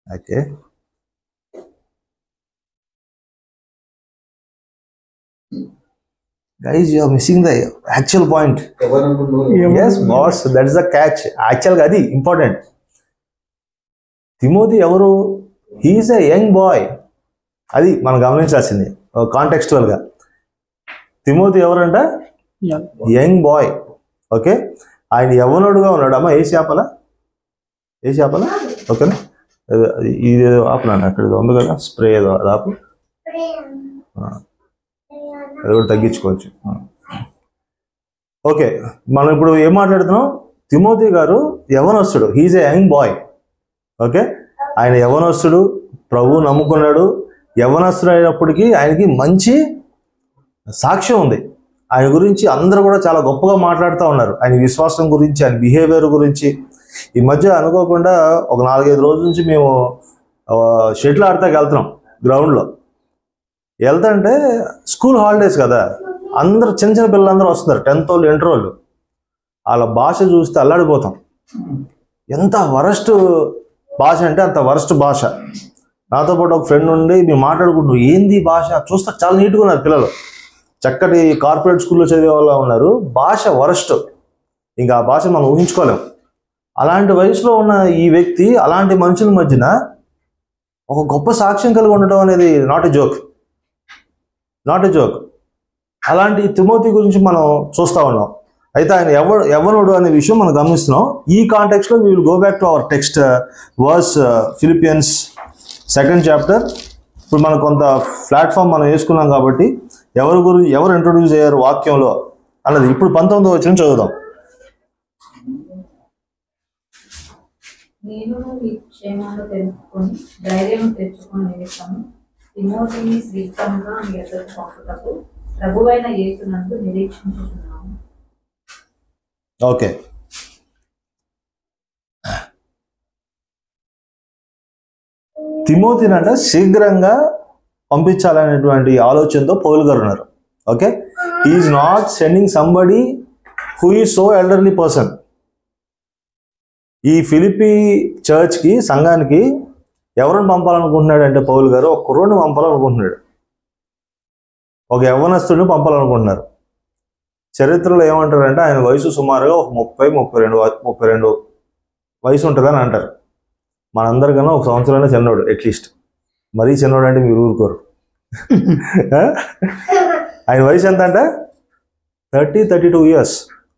Okay. Guys, you are missing the actual point. Yes, boss. That is the catch. Actually, అది important. Timothy ఎవరు? He is a young boy. అది మనం గమనించాల్సింది కాంటెక్స్చువల్గా. Timothy ఎవరంట? Young boy. Okay, ఆయన యవ్వనుడుగా ఉన్నాడు. అమ్మ ఏ చేపలా ఓకేనా? ఇది ఆపునాను, అక్కడ ఉంది కదా స్ప్రే ఏదో, అది ఆపు, అది కూడా తగ్గించుకోవచ్చు. ఓకే, మనం ఇప్పుడు ఏం మాట్లాడుతున్నాం? తిమోతి గారు యవ్వనస్తుడు. హీఈస్ ఏ యంగ్ బాయ్. ఓకే, ఆయన యవ్వనస్తుడు, ప్రభువు నమ్ముకున్నాడు. యవ్వనస్తుడు అయినప్పటికీ ఆయనకి మంచి సాక్ష్యం ఉంది. ఆయన గురించి అందరూ కూడా చాలా గొప్పగా మాట్లాడుతూ ఉన్నారు. ఆయన విశ్వాసం గురించి, ఆయన బిహేవియర్ గురించి. ఈ మధ్య అనుకోకుండా ఒక 4-5 రోజుల నుంచి మేము షటిల్ ఆడతాకి వెళ్తున్నాం గ్రౌండ్లో. వెళ్తుంటే స్కూల్ హాలిడేస్ కదా, అందరూ చిన్న చిన్న పిల్లలందరూ వస్తున్నారు, 10th వాళ్ళు, ఇంటర్ వాళ్ళు. వాళ్ళ భాష చూస్తే అల్లాడిపోతాం. ఎంత వరస్ట్ భాష అంటే అంత వరస్ట్ భాష. నాతో పాటు ఒక ఫ్రెండ్ ఉండి మేము మాట్లాడుకుంటున్నాం, ఏంది భాష, చూస్తే చాలా నీట్గా ఉన్నారు పిల్లలు, చక్కటి కార్పొరేట్ స్కూల్లో చదివే వాళ్ళు ఉన్నారు. భాష వరస్ట్, ఇంకా ఆ భాష మనం ఊహించుకోలేం. అలాంటి వయసులో ఉన్న ఈ వ్యక్తి అలాంటి మనుషుల మధ్యన ఒక గొప్ప సాక్ష్యం కలిగి ఉండడం అనేది నాట్ ఎ జోక్. అలాంటి తిమోతి గురించి మనం చూస్తూ ఉన్నాం. అయితే ఆయన యవ్వనుడు అనే విషయం మనం గమనిస్తున్నాం. ఈ కాంటెక్స్ట్లో we will go back to our text verse Philippians 2nd chapter. ఇప్పుడు మనం కొంత ప్లాట్ఫామ్ మనం వేసుకున్నాం కాబట్టి ఎవరు ఇంట్రొడ్యూస్ అయ్యారు వాక్యంలో అన్నది ఇప్పుడు 19వ వచనం చదువుదాం. నేను మీ క్షేమాన్ని తెలుసుకొని ధైర్యం తెచ్చుకుని నిమిత్తము తిమోతిని శ్రీకంగా మీ యొద్దకు పంపుటకు ప్రభువైన యేసునందు నిరీక్షించుచున్నాము. ఓకే, తిమోతినంట శీఘ్రంగా పంపించాలనేటువంటి ఆలోచనతో పౌలు గారు ఉన్నారు. Okay, is not sending somebody who is so elderly person. ఈ ఫిలిపి చర్చ్కి, సంఘానికి ఎవరిని పంపాలనుకుంటున్నాడు అంటే పౌలు గారు ఒక కుర్రోడిని పంపాలనుకుంటున్నాడు, ఒక యవ్వనస్తుడిని పంపాలనుకుంటున్నారు. చరిత్రలో ఏమంటారంటే ఆయన వయసు సుమారుగా ఒక 30-32 వయసు ఉంటుందని అంటారు. మనందరికన్నా ఒక సంవత్సరాన్ని చిన్నోడు, అట్లీస్ట్. మరీ చిన్నోడు అంటే మీరు ఊరుకోరు. ఆయన వయసు ఎంత అంటే 30-32 years.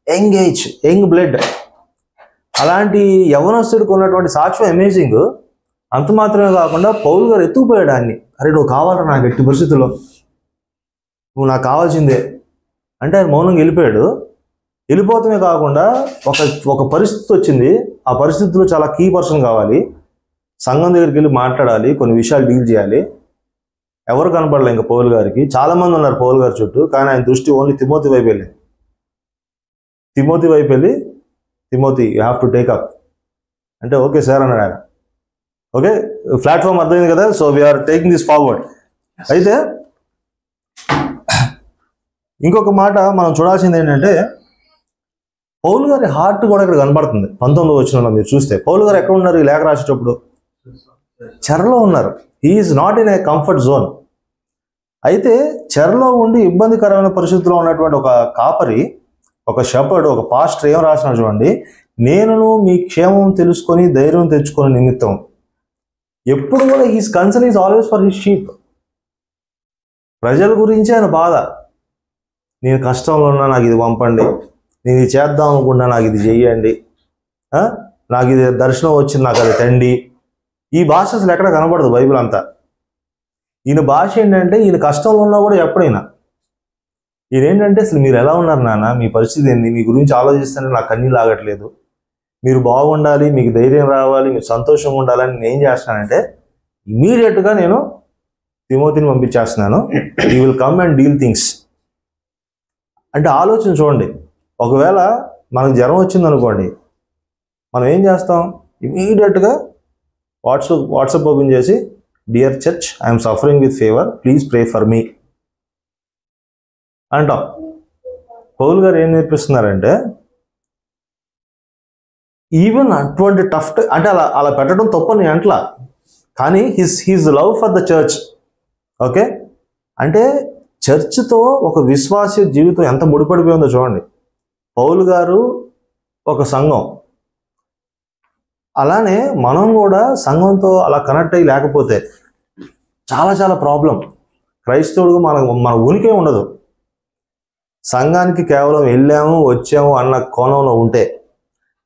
Young age, young blood. అలాంటి యవ్వనస్తుడికి ఉన్నటువంటి సాక్ష్యం అమేజింగ్. అంత మాత్రమే కాకుండా పౌలు గారు ఎత్తుకుపోయాడు ఆయన్ని. అరే నువ్వు కావాలరా నాకు ఎట్టి పరిస్థితుల్లో, నువ్వు నాకు కావాల్సిందే అంటే ఆయన మౌనంగా వెళ్ళిపోయాడు. వెళ్ళిపోతమే కాకుండా ఒక పరిస్థితి వచ్చింది. ఆ పరిస్థితిలో చాలా కీ పర్సన్ కావాలి, సంఘం దగ్గరికి వెళ్ళి మాట్లాడాలి, కొన్ని విషయాలు డీల్ చేయాలి. ఎవరు కనపడలే ఇంకా పౌలు గారికి. చాలామంది ఉన్నారు పౌలు గారి చుట్టూ, కానీ ఆయన దృష్టి ఓన్లీ తిమోతి వైపు వెళ్ళింది. Timothy you have to take up అంటే ఓకే సార్ అన్నాడు ఆయన. ఓకే, ప్లాట్ఫామ్ అర్థమైంది కదా. So we are taking this forward. అయితే ఇంకొక మాట మనం చూడాల్సింది ఏంటంటే పౌలు గారి హార్ట్ కూడా ఇక్కడ కనబడుతుంది. 19వ వచనంలో మీరు చూస్తే పౌలు గారు ఎక్కడ ఉన్నారు ఈ లేఖ రాసేటప్పుడు? చెరలో ఉన్నారు. He is not in a comfort zone. అయితే చెరలో ఉండి ఇబ్బందికరమైన పరిస్థితుల్లో ఉన్నటువంటి ఒక కాపరి, ఒక షెపర్డ్, ఒక పాస్టర్ ఏం రాసినాడు చూడండి, నేనును మీ క్షేమం తెలుసుకొని ధైర్యం తెచ్చుకునే నిమిత్తం. ఎప్పుడు కూడా he's concern is always for his sheep. ప్రజల గురించి ఆయన బాధ. నేను కష్టంలో ఉన్నా, నాకు ఇది పంపండి, నేను ఇది చేద్దాం అనుకున్నా, నాకు ఇది చెయ్యండి, నాకు ఇది దర్శనం వచ్చింది, నాకు అది తండి. ఈ భాష అసలు ఎక్కడ కనబడదు బైబిల్ అంతా. ఈయన భాష ఏంటంటే ఈయన కష్టంలో ఉన్నా కూడా ఎప్పుడైనా ఈయనేంటంటే అసలు మీరు ఎలా ఉన్నారు నాన్న, మీ పరిస్థితి ఏంది, మీ గురించి ఆలోచిస్తేనే నాకు అన్నీ లాగట్లేదు, మీరు బాగుండాలి, మీకు ధైర్యం రావాలి, మీరు సంతోషంగా ఉండాలని నేను ఏం చేస్తున్నానంటే ఇమీడియట్గా నేను తిమోతిని పంపించేస్తున్నాను. You will come and deal things. అంటే ఆలోచన చూడండి, ఒకవేళ మనకు జ్వరం వచ్చింది అనుకోండి, మనం ఏం చేస్తాం, ఇమీడియట్గా వాట్సాప్ ఓపెన్ చేసి dear church I'm suffering with fever please pray for me అంటాం. పౌలు గారు ఏం నేర్పిస్తున్నారంటే ఈవెన్ అటువంటి టఫ్ అంటే అలా పెట్టడం తప్పని అంట్లా, కానీ his love for the church. Okay, అంటే చర్చ్తో ఒక విశ్వాస జీవితం ఎంత ముడిపడిపోయిందో చూడండి. పౌలు గారు ఒక సంఘం, అలానే మనం కూడా సంఘంతో అలా కనెక్ట్ అయ్యి లేకపోతే చాలా చాలా ప్రాబ్లం. క్రైస్తవుడుగా మన ఉనికి ఉండదు. సంఘానికి కేవలం వెళ్ళాము వచ్చాము అన్న కోణంలో ఉంటే,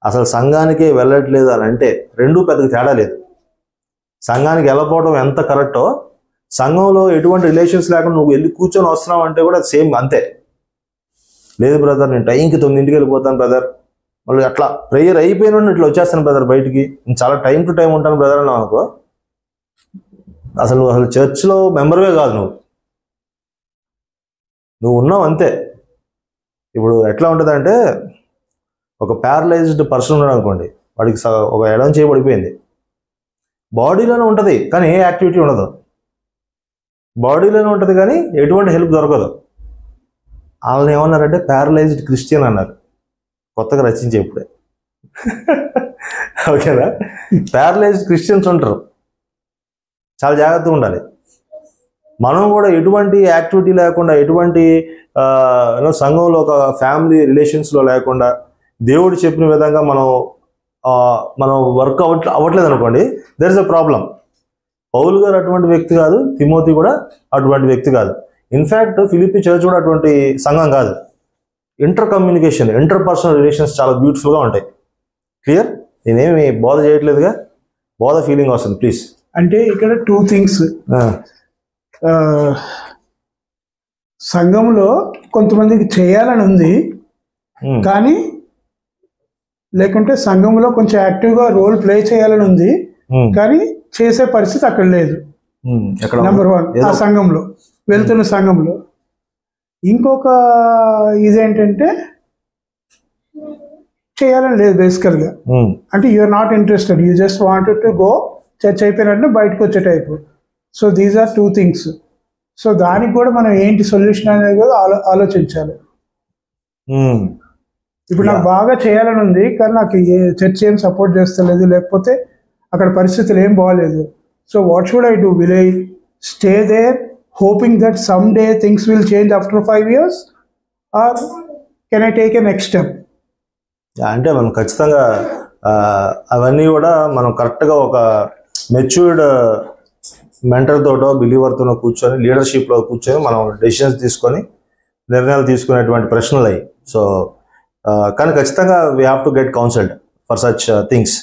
అసలు సంఘానికే వెళ్ళట్లేదు అని అంటే రెండూ పెద్దగా తేడా లేదు. సంఘానికి వెళ్ళకపోవడం ఎంత కరెక్టో, సంఘంలో ఎటువంటి రిలేషన్స్ లేకుండా నువ్వు వెళ్ళి కూర్చొని వస్తున్నావు అంటే కూడా సేమ్ అంతే. లేదు బ్రదర్ నేను టైంకి 9 వెళ్ళిపోతాను బ్రదర్, మళ్ళీ అట్లా ప్రేయర్ అయిపోయిన ఇట్లా వచ్చేస్తాను బ్రదర్ బయటికి, నేను చాలా టైం టు టైం ఉంటాను బ్రదర్ అన్నావు అనుకో, అసలు చర్చ్లో మెంబర్వే కాదు, నువ్వు ఉన్నావు అంతే. ఇప్పుడు ఎట్లా ఉంటుంది అంటే, ఒక ప్యారలైజ్డ్ పర్సన్ ఉన్నాడు అనుకోండి, వాడికి ఒక ఎడం చేయబడిపోయింది, బాడీలోనే ఉంటుంది కానీ ఏ యాక్టివిటీ ఉండదు, బాడీలోనే ఉంటుంది కానీ ఎటువంటి హెల్ప్ దొరకదు. వాళ్ళని ఏమన్నారంటే ప్యారలైజ్డ్ క్రిస్టియన్ అన్నారు, కొత్తగా రచించే ఇప్పుడే. ఓకేనా, ప్యారలైజ్డ్ క్రిస్టియన్స్ ఉంటారు, చాలా జాగ్రత్తగా ఉండాలి. మనం కూడా ఎటువంటి యాక్టివిటీ లేకుండా, ఎటువంటి సంఘంలో ఒక ఫ్యామిలీ రిలేషన్స్లో లేకుండా, దేవుడు చెప్పిన విధంగా మనం వర్క్ అవ్వట్లేదు అనుకోండి, దెర్ ఇస్ అ ప్రాబ్లం. పౌలు గారు అటువంటి వ్యక్తి కాదు, తిమోతి కూడా అటువంటి వ్యక్తి కాదు. ఇన్ఫ్యాక్ట్ ఫిలిప్పీ చర్చ్ కూడా అటువంటి సంఘం కాదు. Inter communication, inter personal relations చాలా బ్యూటిఫుల్గా ఉంటాయి. క్లియర్? నేనేమి బోధ చేయట్లేదుగా, బోధ ఫీలింగ్ వస్తుంది ప్లీజ్. అంటే ఇక్కడ 2 థింగ్స్. సంఘంలో కొంతమందికి చేయాలని ఉంది, కానీ లేకుంటే సంఘంలో కొంచెం యాక్టివ్గా రోల్ ప్లే చేయాలని ఉంది, కానీ చేసే పరిస్థితి అక్కడ లేదు. నెంబర్ 1 ఆ సంఘంలో వెళ్తున్న సంఘంలో. ఇంకొక ఇదేంటంటే చేయాలని లేదు బేసికల్గా, అంటే you are not interested, you just wanted to go, church అయిపోయినట్టు బయటకు వచ్చే type. So these are 2 things. So దానికి కూడా మనం ఏంటి సొల్యూషన్ అనేది కూడా ఆలోచించాలి. ఇప్పుడు నాకు బాగా చేయాలని ఉంది, కానీ నాకు చర్చ్ ఏం సపోర్ట్ చేస్తలేదు, లేకపోతే అక్కడ పరిస్థితులు ఏం బాగాలేదు. So what should I do? Will I stay there hoping that some day things will change after 5 years, or can I take a next step? అంటే మనం ఖచ్చితంగా అవన్నీ కూడా మనం కరెక్ట్గా ఒక మెచ్యూర్డ్ మెంటర్ తోటో బిలీవర్తోనో కూర్చొని, లీడర్షిప్లో కూర్చొని మనం డెసిషన్స్ తీసుకొని నిర్ణయాలు తీసుకునేటువంటి ప్రశ్నలు అయ్యి. సో కానీ ఖచ్చితంగా we have to get counselled for such things,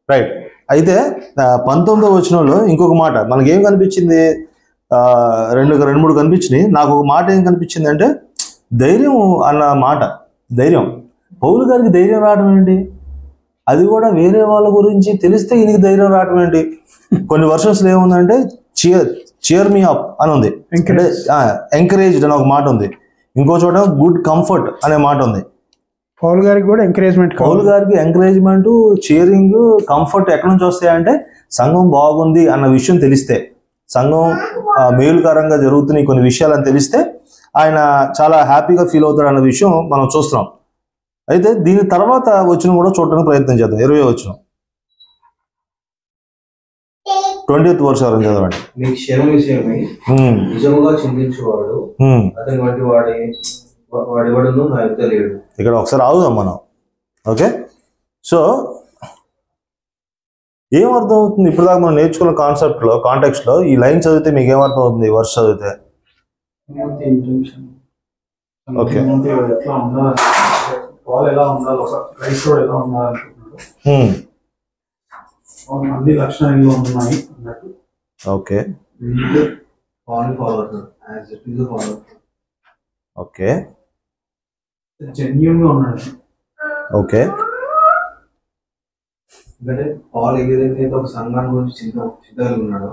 right? అయితే 19వ వచనంలో ఇంకొక మాట మనకేం కనిపించింది, 2-3 కనిపించినాయి. నాకు ఒక మాట ఏం కనిపించింది అంటే ధైర్యం అన్న మాట. ధైర్యం, పౌలు గారికి ధైర్యం రావడం ఏంటి? అది కూడా వేరే వాళ్ళ గురించి తెలిస్తే ఈయనకి ధైర్యం రావడం ఏంటి? కొన్ని వర్షన్స్లో ఏముందంటే చియర్ మీ అప్ అని ఉంది, అంటే ఎంకరేజ్డ్ అని ఒక మాట ఉంది. ఇంకో చోట గుడ్ కంఫర్ట్ అనే మాట ఉంది. పౌలు గారికి కూడా ఎంకరేజ్మెంట్. పౌలు గారికి ఎంకరేజ్మెంట్, చీరింగ్, కంఫర్ట్ ఎక్కడి నుంచి వస్తాయంటే సంఘం బాగుంది అన్న విషయం తెలిస్తే, సంఘం మేలుకరంగా జరుగుతున్నాయి కొన్ని విషయాలు అని తెలిస్తే ఆయన చాలా హ్యాపీగా ఫీల్ అవుతాడు అన్న విషయం మనం చూస్తున్నాం. అయితే దీని తర్వాత వచ్చిన కూడా చూడడానికి ప్రయత్నం చేద్దాం. 20వ వచనం 20th verse చదవండి. మీ క్షేమ విషయమై నిజముగా చింతించువాడు అతని వంటి వాడెవడును నా యుద్ధ లేడు. ఇక్కడ ఒకసారి ఆగుదాం మనం. ఓకే, సో ఏమర్థం అవుతుంది ఇప్పుడు దాకా మనం నేర్చుకున్న కాన్సెప్ట్లో, కాంటెక్స్ట్లో ఈ లైన్ చదివితే మీకు ఏమర్థం అవుతుంది? ఈ వర్స్ చదివితే ఓకే, ఎట్లా ఉండాలి, వాళ్ళు ఎలా ఉండాలి, ఒక క్రైస్తవుడు ఎలా ఉండాలనుకుంటున్నాడు, అన్ని లక్షణాలు ఉన్నాయి అన్నట్టు. ఓకే, పాల్ని ఫాలో అవుతాడు, యాజ్ ఇట్ ఈజ్ ఫాలో అవుతాడు. ఓకే జెన్యూన్ గా ఉన్నాడు. ఓకే ఎందుకంటే పాల్ ఏదైతే ఒక సంఘాన్ని గురించి చింత కలిగి ఉన్నాడో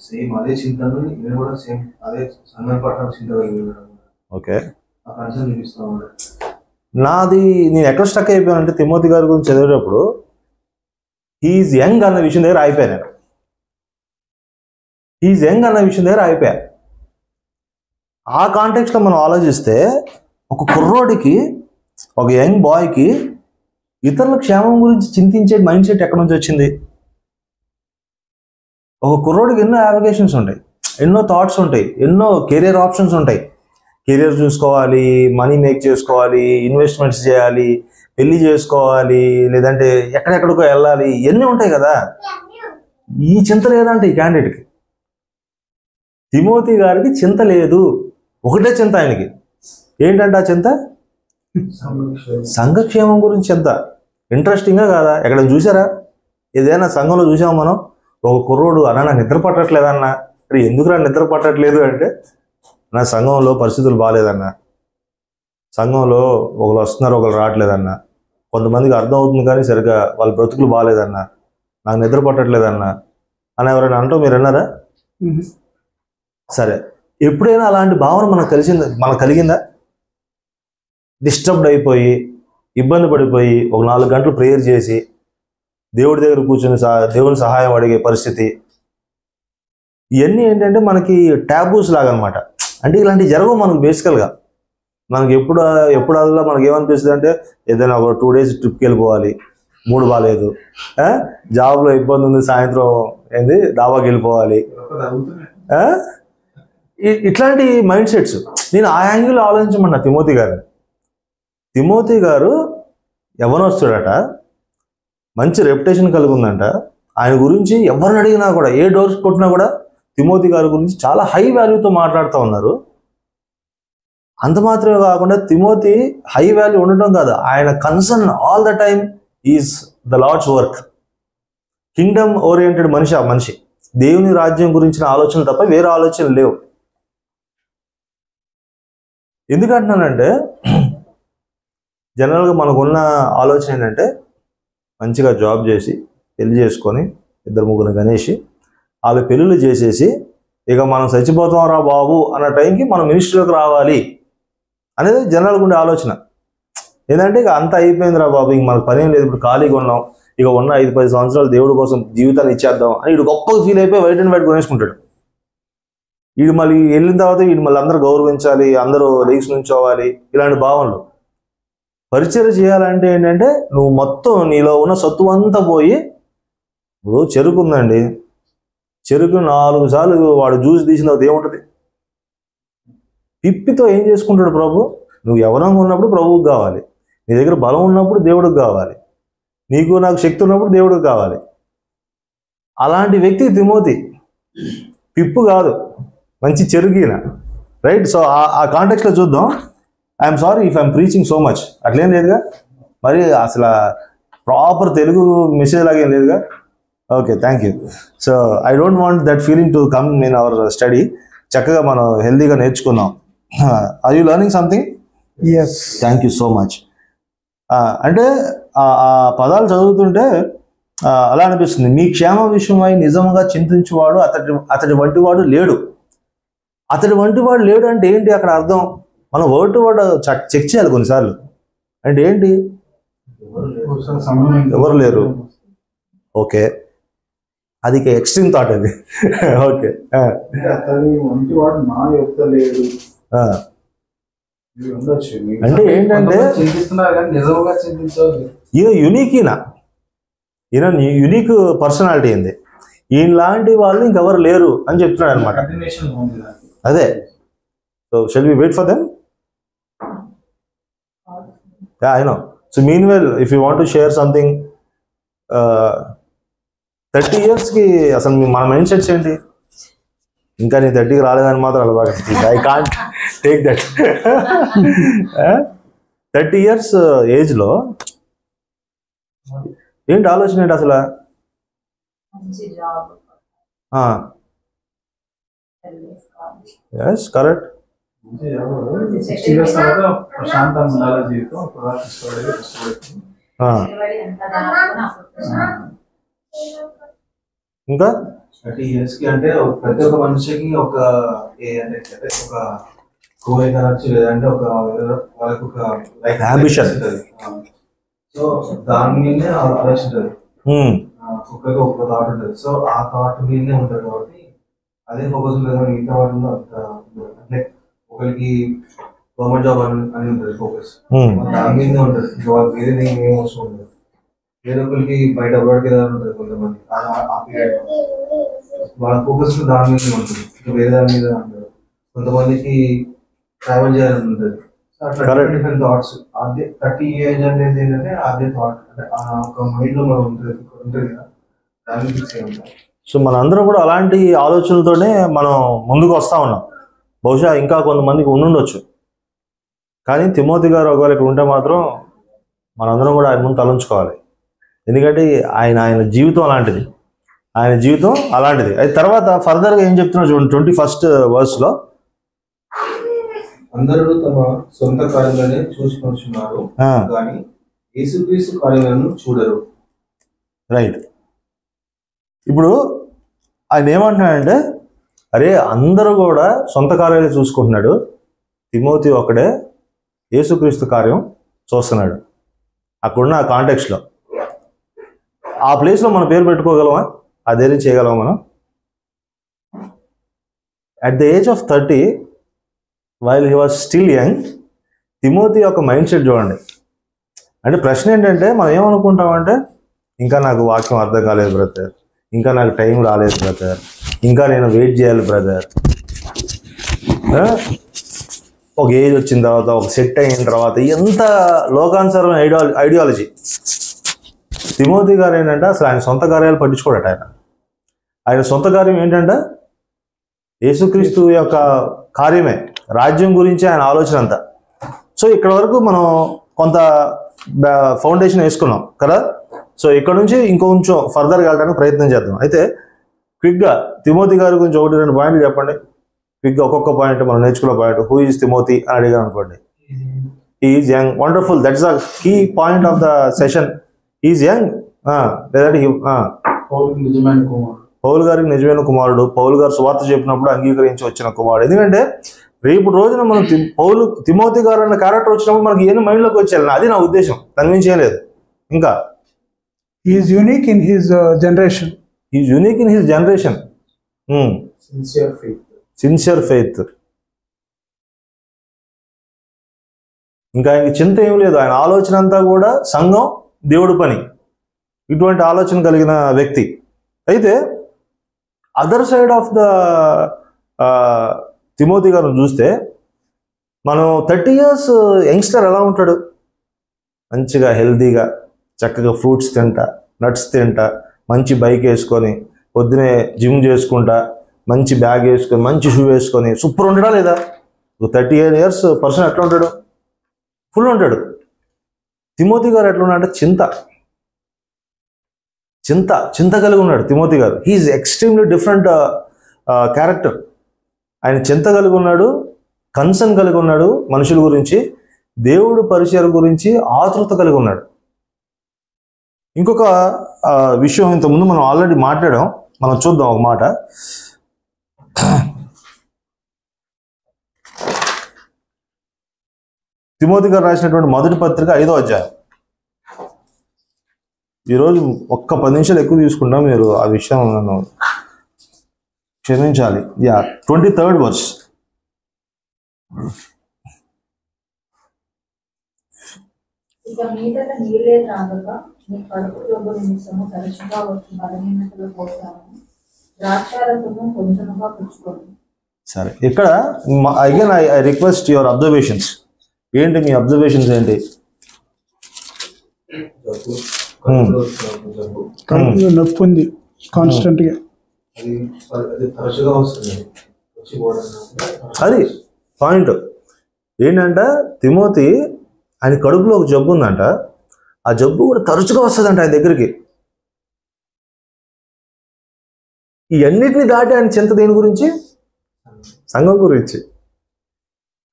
సేమ్ అదే చింతను నేను కూడా సేమ్ అదే సంఘం పట్ల చింత కలిగి ఉన్నాడు. ఓకే ఆ కన్సర్న్ చూపిస్తూ ఉన్నాడు. నాది నేను ఎక్కడ స్టక్ అయిపోయానంటే తిమోతి గారి గురించి చదివేటప్పుడు హీఈస్ యంగ్ అన్న విషయం దగ్గర ఆగిపోయాను నేను. హీఈస్ యంగ్ అన్న విషయం దగ్గర ఆగిపోయా. ఆ కాంటెక్స్లో మనం ఆలోచిస్తే ఒక కుర్రోడికి, ఒక యంగ్ బాయ్కి ఇతరుల క్షేమం గురించి చింతించే మైండ్ సెట్ ఎక్కడి నుంచి వచ్చింది? ఒక కుర్రోడికి ఎన్నో అప్లికేషన్స్ ఉంటాయి, ఎన్నో థాట్స్ ఉంటాయి, ఎన్నో కెరియర్ ఆప్షన్స్ ఉంటాయి. కెరియర్ చూసుకోవాలి, మనీ మేక్ చేసుకోవాలి, ఇన్వెస్ట్మెంట్స్ చేయాలి, పెళ్లి చేసుకోవాలి, లేదంటే ఎక్కడెక్కడికో వెళ్ళాలి, ఇవన్నీ ఉంటాయి కదా. ఈ చింత లేదంటే ఈ క్యాండిడేట్కి. తిమోతి గారికి చింత లేదు, ఒకటే చింత ఆయనకి. ఏంటంటే ఆ చింత సంఘక్షేమం గురించి చింత. ఇంట్రెస్టింగ్గా కాదా? ఎక్కడ చూసారా? ఏదైనా సంఘంలో చూసాము మనం, ఒక కుర్రోడు అన్న నాకు నిద్ర పట్టట్లేదన్నా, ఎందుకురా నిద్ర పట్టట్లేదు అంటే, నా సంఘంలో పరిస్థితులు బాగాలేదన్నా, సంఘంలో ఒకరు వస్తున్నారు ఒకరు రావట్లేదన్నా, కొంతమందికి అర్థం అవుతుంది కానీ సరిగ్గా వాళ్ళ బ్రతుకులు బాగాలేదన్నా, నాకు నిద్ర పట్టట్లేదన్నా అని ఎవరైనా అంటూ మీరు అన్నారా? సరే, ఎప్పుడైనా అలాంటి భావన మనకు కలిగిందా? డిస్టర్బ్డ్ అయిపోయి, ఇబ్బంది పడిపోయి, ఒక 4 గంటలు ప్రేయర్ చేసి దేవుడి దగ్గర కూర్చొని దేవుని సహాయం అడిగే పరిస్థితి, ఇవన్నీ ఏంటంటే మనకి ట్యాబూస్ లాగా అనమాట. అంటే ఇలాంటివి జరగవు మనకు. బేసికల్గా మనకి ఎప్పుడల్లా మనకి ఏమనిపిస్తుంది అంటే, ఏదైనా ఒక 2 days ట్రిప్కి వెళ్ళిపోవాలి, మూడు బాగాలేదు, జాబ్లో ఇబ్బంది ఉంది, సాయంత్రం దాబాకి వెళ్ళిపోవాలి, ఇట్లాంటి మైండ్ సెట్స్. నేను ఆ యాంగిల్ ఆలోచించమన్నా తిమోతి గారిని. తిమోతి గారు యవ్వనస్తుడట, మంచి రెప్యుటేషన్ కలిగి ఉందంట. ఆయన గురించి ఎవరిని అడిగినా కూడా, ఏ డోర్స్ కొట్టినా కూడా తిమోతి గారి గురించి చాలా హై వాల్యూతో మాట్లాడుతూ ఉన్నారు. అంత మాత్రమే కాకుండా తిమోతి హై వాల్యూ ఉండటం కాదు, ఆయన concern all the time is the Lord's work. Kingdom oriented మనిషి, దేవుని రాజ్యం గురించిన ఆలోచన తప్ప వేరే ఆలోచనలు లేవు. ఎందుకంటున్నానంటే, జనరల్గా మనకున్న ఆలోచన ఏంటంటే, మంచిగా జాబ్ చేసి పెళ్లి చేసుకొని 2-3 గనేసి వాళ్ళు పెళ్ళిళ్ళు చేసేసి ఇక మనం చచ్చిపోతాం రా బాబు అన్న టైంకి మనం మినిస్ట్రీలోకి రావాలి అనేది జనరల్గా ఉండే ఆలోచన. ఏంటంటే ఇక అంతా అయిపోయిందిరా బాబు, ఇంక మనకు పని ఏం లేదు, ఇప్పుడు ఖాళీగా ఉన్నాం, ఇక ఉన్న 5-10 సంవత్సరాలు దేవుడి కోసం జీవితాన్ని ఇచ్చేద్దాం అని వీడు గొప్పగా ఫీల్ అయిపోయి వైట్ అండ్ వైట్ కొనేసుకుంటాడు. వీడు మళ్ళీ వెళ్ళిన తర్వాత వీడు మళ్ళీ అందరూ గౌరవించాలి, అందరూ లేచి నుంచోవాలి, ఇలాంటి భావనలు. పరిచయం చేయాలంటే ఏంటంటే నువ్వు మొత్తం నీలో ఉన్న సత్తు అంతా పోయి, ఇప్పుడు చెరుకు ఉందండి, చెరుకు 4 సార్లు వాడు జ్యూస్ తీసిన తర్వాత ఏముంటుంది? పిప్పితో ఏం చేసుకుంటాడు ప్రభు? నువ్వు యవ్వనంగా ఉన్నప్పుడు ప్రభువుకి కావాలి, నీ దగ్గర బలం ఉన్నప్పుడు దేవుడికి కావాలి, నీకు నాకు శక్తి ఉన్నప్పుడు దేవుడికి కావాలి. అలాంటి వ్యక్తి తిమోతి. పిప్పు కాదు, మంచి చెరుగిన, రైట్? సో ఆ కాంటెక్స్లో చూద్దాం. I'm sorry if I'm preaching so much, అట్లేం లేదుగా, మరి అసలు ప్రాపర్ తెలుగు మెసేజ్ లాగేం లేదుగా. Okay, thank you. So I don't want that feeling to come in our study. చక్కగా మనం హెల్దీగా నేర్చుకున్నాం. Are you learning something? Yes, thank you so much. అంటే ఆ పదాలు చదువుతుంటే అలా అనిపిస్తుంది, మీ క్షేమ విషయమై నిజంగా చింతించేవాడు అతడి వంటివాడు లేడు. అతడి వంటివాడు లేడు అంటే ఏంటి అక్కడ అర్థం? మనం వర్డ్ టు వర్డ్ చెక్ చేయాలి కొన్నిసార్లు. అంటే ఏంటి? ఎవరు లేరు. ఓకే, అది ఎక్స్ట్రీమ్ థాట్ అది. ఓకే, అతని వంటి వాడు నా యొక్క లేడు అంటే ఏంటంటే నిజంగా చింతించవచ్చు. ఈయన యూనిక్, ఈయన యూనిక్ పర్సనాలిటీ ఏంది, ఈయన లాంటి వాళ్ళు ఇంకెవరు లేరు అని చెప్తున్నాడు అనమాట. అదే. So shall we wait for them? Yeah, I know. So meanwhile, if you want to share something, 30 years కి అసలు మన మైండ్ సెట్స్ ఏంటి? ఇంకా నీ 30కి రాలేదని మాత్రం అలా బాగా I can't take that. 30 years ఏజ్లో ఏంటి ఆలోచన ఏంటి అసలు? మంచి జాబ్, ఎస్ కరెక్ట్. 60 years తర్వాత ప్రశాంతంగా ఉండాలి జీవితం, అప్పుడు కష్టపడేది. ఇంకా 30 years కి అంటే ప్రతి ఒక్క మనిషికి ఒక ఒక కోరిక అనొచ్చు, లేదంటే వాళ్ళకి ఒక Ambition. సో దాని మీదనే ఆలోచించారు, ఒక్కొక్క ఒక్క థాట్ ఉంటుంది. సో ఆ థాట్ మీదనే ఉంటుంది కాబట్టి అదే ఫోకస్ ఉంటుంది. మిగతా వాళ్ళు అంటే ఒకరికి గవర్నమెంట్ జాబ్ అని ఉంటుంది ఫోకస్, దాని మీదనే ఉంటుంది. వాళ్ళకి వేరే ఏం అవసరం ఉంటుంది. వేరే ఒకరికి బయట అబ్రాడ్కి వెళ్ళాలని ఉంటుంది కొంతమంది. ఆ పీరియడ్ వాళ్ళ ఫోకస్ దాని మీదనే ఉంటుంది, ఇంకా వేరే దాని మీద ఉంటుంది. కొంతమందికి ట్రావెల్ చేయాలని ఉంటుంది. Different thoughts. అదే 30 years అనేది ఏంటంటే అదే థాట్, అంటే ఒక మైండ్ లో మనం ఉంటుంది కదా, దాన్ని ఫిక్స్ అయి ఉంటాం. సో మనందరం కూడా అలాంటి ఆలోచనలతోనే మనం ముందుకు వస్తూ ఉన్నాం. బహుశా ఇంకా కొంతమందికి ఉండుండొచ్చు, కానీ తిమోతి గారు ఒకవేళ ఇక్కడ ఉంటే మాత్రం మనందరం కూడా ఆయన ముందు తలంచుకోవాలి. ఎందుకంటే ఆయన జీవితం అలాంటిది, ఆయన జీవితం అలాంటిది. అది తర్వాత ఫర్దర్గా ఏం చెప్తున్నా చూడండి 21st verse. అందరూ తమ సొంత కార్యాలనే చూసుకొచ్చున్నారు కానీ యేసుక్రీస్తు కార్యాలను చూడరు. రైట్. ఇప్పుడు ఆయన ఏమంటున్నాడంటే, అరే అందరూ కూడా సొంత కార్యాలు చూసుకుంటున్నాడు, తిమోతి ఒకడే యేసుక్రీస్తు కార్యం చూస్తున్నాడు. అక్కడున్న ఆ కాంటెక్స్ట్లో ఆ ప్లేస్లో మన పేరు పెట్టుకోగలమా? అదే చేయగలమా మనం? At the age of 30, while he was still young, Timothy యొక్క మైండ్ సెట్ చూడండి. అంటే ప్రశ్న ఏంటంటే, మనం ఏమనుకుంటామంటే, ఇంకా నాకు వాక్యం అర్థం కాలేదు బ్రదర్, ఇంకా నాకు టైం రాలేదు బ్రదర్, ఇంకా నేను వెయిట్ చేయాలి బ్రదర్. ఒక ఏజ్ వచ్చిన తర్వాత, ఒక సెట్ అయిన తర్వాత, ఎంత లోకానుసరమైన ఐడియాలజీ. తిమోతి గారు ఏంటంటే అసలు ఆయన సొంత కార్యాలు పట్టించుకోడట. ఆయన సొంత కార్యం ఏంటంటే యేసుక్రీస్తు యొక్క కార్యమే, రాజ్యం గురించి ఆయన ఆలోచన అంతా. సో ఇక్కడ వరకు మనం కొంత ఫౌండేషన్ వేసుకున్నాం కదా. సో ఇక్కడ నుంచి ఇంకొంచెం ఫర్దర్గా వెళ్ళడానికి ప్రయత్నం చేద్దాం. అయితే క్విక్గా తిమోతి గారి గురించి 1-2 పాయింట్లు చెప్పండి. క్విక్గా ఒక్కొక్క పాయింట్ మనం నేర్చుకున్న పాయింట్. హూ ఈజ్ తిమోతి అని అడిగాను అనుకోండి. He is young, wonderful, that's the key point of the session. Is young, లేదంటే పౌలు గారికి నిజమైన కుమారుడు, పౌలు గారు సువార్త చెప్పినప్పుడు అంగీకరించి వచ్చిన కుమారుడు. ఎందుకంటే రేపు రోజున మనం తిమోతి గారు అన్న క్యారెక్టర్ వచ్చినప్పుడు మనకి ఏం మైండ్లోకి వచ్చేయాలి, అది నా ఉద్దేశం, దాని గురించి చేయలేదు. ఇంకా is unique in his generation. Is unique in his generation. Sincere faith. ఇంకా ఆయనకి చింత ఏం లేదు, ఆయన ఆలోచన అంతా కూడా సంఘం, దేవుడు పని, ఇటువంటి ఆలోచన కలిగిన వ్యక్తి. అయితే other side of the Timothy గారిని చూస్తే, మనం 30 years యంగ్స్టర్ ఎలా ఉంటాడు? మంచిగా హెల్తీగా, చక్కగా ఫ్రూట్స్ తింటా, నట్స్ తింటా, మంచి బైక్ వేసుకొని, పొద్దునే జిమ్ చేసుకుంటా, మంచి బ్యాగ్ వేసుకొని, మంచి షూ వేసుకొని సూపర్ ఉంటాడా లేదా? 38 years పర్సన్ ఎట్లా ఉంటాడు? ఫుల్ ఉంటాడు. తిమోతి గారు ఎట్లా ఉన్నాడంటే చింత కలిగి ఉన్నాడు తిమోతి గారు. He is extremely different character. ఆయన చింత కలిగి ఉన్నాడు, కన్సర్న్ కలిగి ఉన్నాడు మనుషుల గురించి, దేవుడు పరిచయం గురించి ఆతృత కలిగి ఉన్నాడు. ఇంకొక విషయం ఇంతకుముందు మనం ఆల్రెడీ మాట్లాడాం, మనం చూద్దాం ఒక మాట. తిమోతి గారు రాసినటువంటి మొదటి పత్రిక 5వ అధ్యాయం. ఈరోజు ఒక్క 10 నిమిషాలు ఎక్కువ తీసుకుంటాం, మీరు ఆ విషయం నన్ను క్షమించాలి. 23rd verse. ఇక మీదట నీళ్ళే త్రాగక మీ కడుపు జబ్బు నిమిత్తము తరచుగా వచ్చి బలహీనతలు పోతామని ద్రాక్షారసము కొంచెముగా పుచ్చుకోండి. సరే, ఇక్కడ again I request your observations. ఏంటి మీ అబ్జర్వేషన్స్ ఏంటి? నొప్పి ఉంది కాన్స్టెంట్ గా, అది పాయింట్ ఏంటంటే, తిమోతి ఆయన కడుపులో ఒక జబ్బు ఉందంట, ఆ జబ్బు కూడా తరచుగా వస్తుందంట ఆయన దగ్గరికి. ఇవన్నిటిని దాటి ఆయన చింత దేని గురించి? సంఘం గురించి.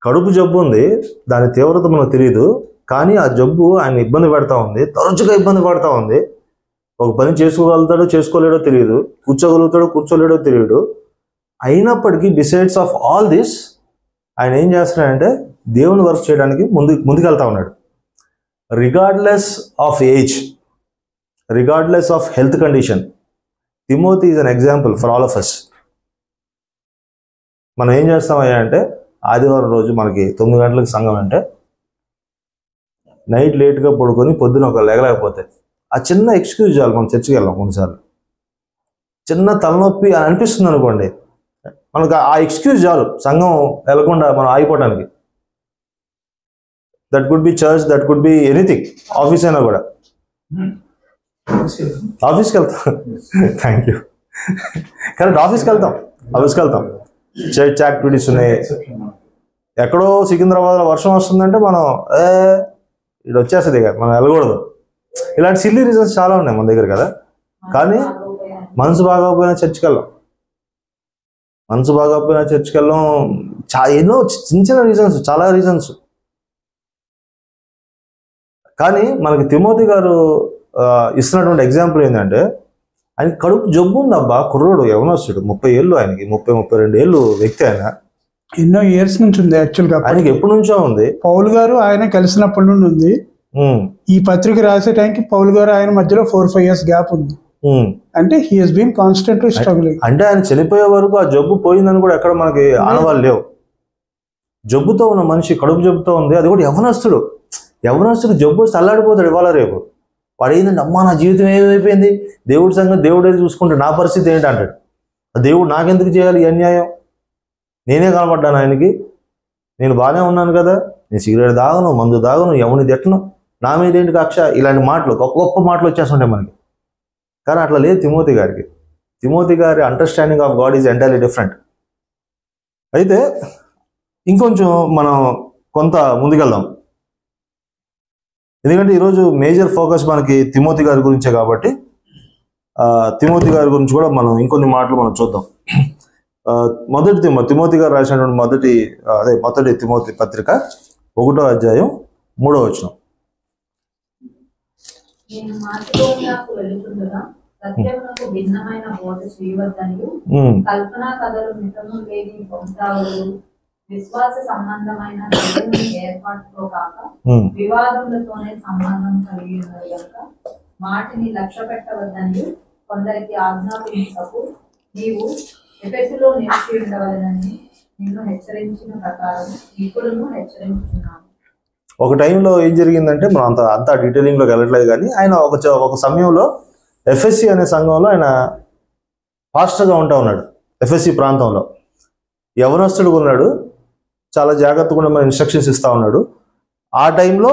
కడుపు జబ్బు ఉంది, దాని తీవ్రత మనకు తెలియదు, కానీ ఆ జబ్బు ఆయన ఇబ్బంది పెడతా ఉంది, తరచుగా ఇబ్బంది పడతా ఉంది. ఒక పని చేసుకోగలుగుతాడో చేసుకోలేడో తెలియదు, కూర్చోగలుగుతాడో కూర్చోలేడో తెలియదు. అయినప్పటికీ డిసైడ్స్ ఆఫ్ ఆల్ దిస్ ఆయన ఏం చేస్తున్నాడంటే దేవుని వర్క్ చేయడానికి ముందుకెళ్తా ఉన్నాడు. Regardless of age, regardless of health condition. Timothy is an example for all of us. మనం ఏం చేస్తామయ్యా అంటే ఆదివారం రోజు మనకి 9 గంటలకు సంఘం అంటే నైట్ లేట్గా పడుకొని పొద్దున ఒక లేగలేకపోతే ఆ చిన్న ఎక్స్క్యూజ్ చాలు మనం చర్చికి వెళ్ళాం. కొన్నిసార్లు చిన్న తలనొప్పి అని అనిపిస్తుంది అనుకోండి, మనకు ఆ ఎక్స్క్యూజ్ చాలు సంఘం వెళ్ళకుండా మనం ఆగిపోవడానికి. That could be church, that could be anything, office అయినా కూడా. ఆఫీస్కి వెళ్తాం, థ్యాంక్ యూ, కరెక్ట్, ఆఫీస్కి వెళ్తాం చర్చ్ యాక్టివిటీస్ ఉన్నాయి. ఎక్కడో సికింద్రాబాద్లో వర్షం వస్తుందంటే మనం ఇది వచ్చేస్తుంది కదా, మనం వెళ్ళకూడదు. ఇలాంటి సిల్లీ రీజన్స్ చాలా ఉన్నాయి మన దగ్గర కదా. కానీ మనసు బాగోకపోయినా చర్చికి వెళ్ళాం, ఎన్నో చిన్న రీజన్స్, చాలా రీజన్స్. కానీ మనకి తిమోతి గారు ఇస్తున్నటువంటి ఎగ్జాంపుల్ ఏంటంటే ఆయన కడుపు జబ్బు ఉంది అబ్బా, కుర్రోడు యవనస్తుడు, 30 ఏళ్ళు, ఆయనకి 30-32 ఏళ్ళు వ్యక్తి. ఆయన ఎన్నో ఇయర్స్ నుంచి ఉంది యాక్చువల్గా, ఆయనకి ఎప్పటి నుంచో ఉంది. పౌలు గారు ఆయన కలిసినప్పటి నుండి ఉంది. ఈ పత్రిక రాసే టైంకి పౌలు గారు ఆయన మధ్యలో 4-5 years గ్యాప్ ఉంది. అంటే he has been constantly struggling. అంటే ఆయన చనిపోయే వరకు ఆ జబ్బు పోయిందని కూడా ఎక్కడ మనకి ఆనవాళ్ళు లేవు. జబ్బుతో ఉన్న మనిషి కడుపు జబ్బుతో ఉంది, అది కూడా యవనస్తుడు జబ్బు చల్లాడిపోతాడు ఇవాళ రేపు. వాడు ఏంటంటే అమ్మా నా జీవితం ఏమైపోయింది, దేవుడి సంగతి దేవుడే చూసుకుంటే నా పరిస్థితి ఏంటి అంటాడు. దేవుడు నాకెందుకు చేయాలి ఈ అన్యాయం, నేనే కనపడ్డాను ఆయనకి, నేను బాగానే ఉన్నాను కదా, నేను సిగరెట్ తాగను, మందు తాగను, ఎవరిని తిట్టను, నా మీద ఏంటి కక్ష, ఇలాంటి మాటలు గొప్ప మాటలు వచ్చేస్తుంటాయి మనకి. కానీ అట్లా లేదు తిమోతి గారికి. తిమోతి గారి understanding of God is entirely different. అయితే ఇంకొంచెం మనం కొంత ముందుకెళ్దాం, ఎందుకంటే ఈరోజు మేజర్ ఫోకస్ మనకి తిమోతి గారి గురించే కాబట్టి తిమోతి గారి గురించి కూడా మనం ఇంకొన్ని మాటలు మనం చూద్దాం. తిమోతి గారు రాసినటువంటి మొదటి తిమోతి పత్రిక 1వ అధ్యాయం 3వ వచనం. నేను మాసిదోనియాకు వెళుతుండగా సత్యమునకు భిన్నమైన బోధ చేయవద్దనియు, కల్పనా కథలు మితము లేని వంశావళులు, విశ్వాస సంబంధమైన దేవుని ఏర్పాటుతో కాక వివాదములతోనే సంబంధం కలిగి ఉన్నది కనుక మాటిని లక్ష్య పెట్టవద్దని కొందరికి ఆజ్ఞాపించకు నీవు ఎఫెసులో నిలిచి ఉండవలనని నిన్ను హెచ్చరించిన ప్రకారం ఇప్పుడును హెచ్చరించున్నాను. ఒక టైంలో ఏం జరిగిందంటే మనం అంత డీటెయిలింగ్లోకి వెళ్ళట్లేదు, కానీ ఆయన ఒక సమయంలో ఎఫ్ఎస్సి అనే సంఘంలో ఆయన పాస్టర్గా ఉన్నాడు. ఎఫ్ఎస్సి ప్రాంతంలో యవనస్తుడుగా ఉన్నాడు, చాలా జాగ్రత్తగా మన ఇన్స్ట్రక్షన్స్ ఇస్తూ ఉన్నాడు. ఆ టైంలో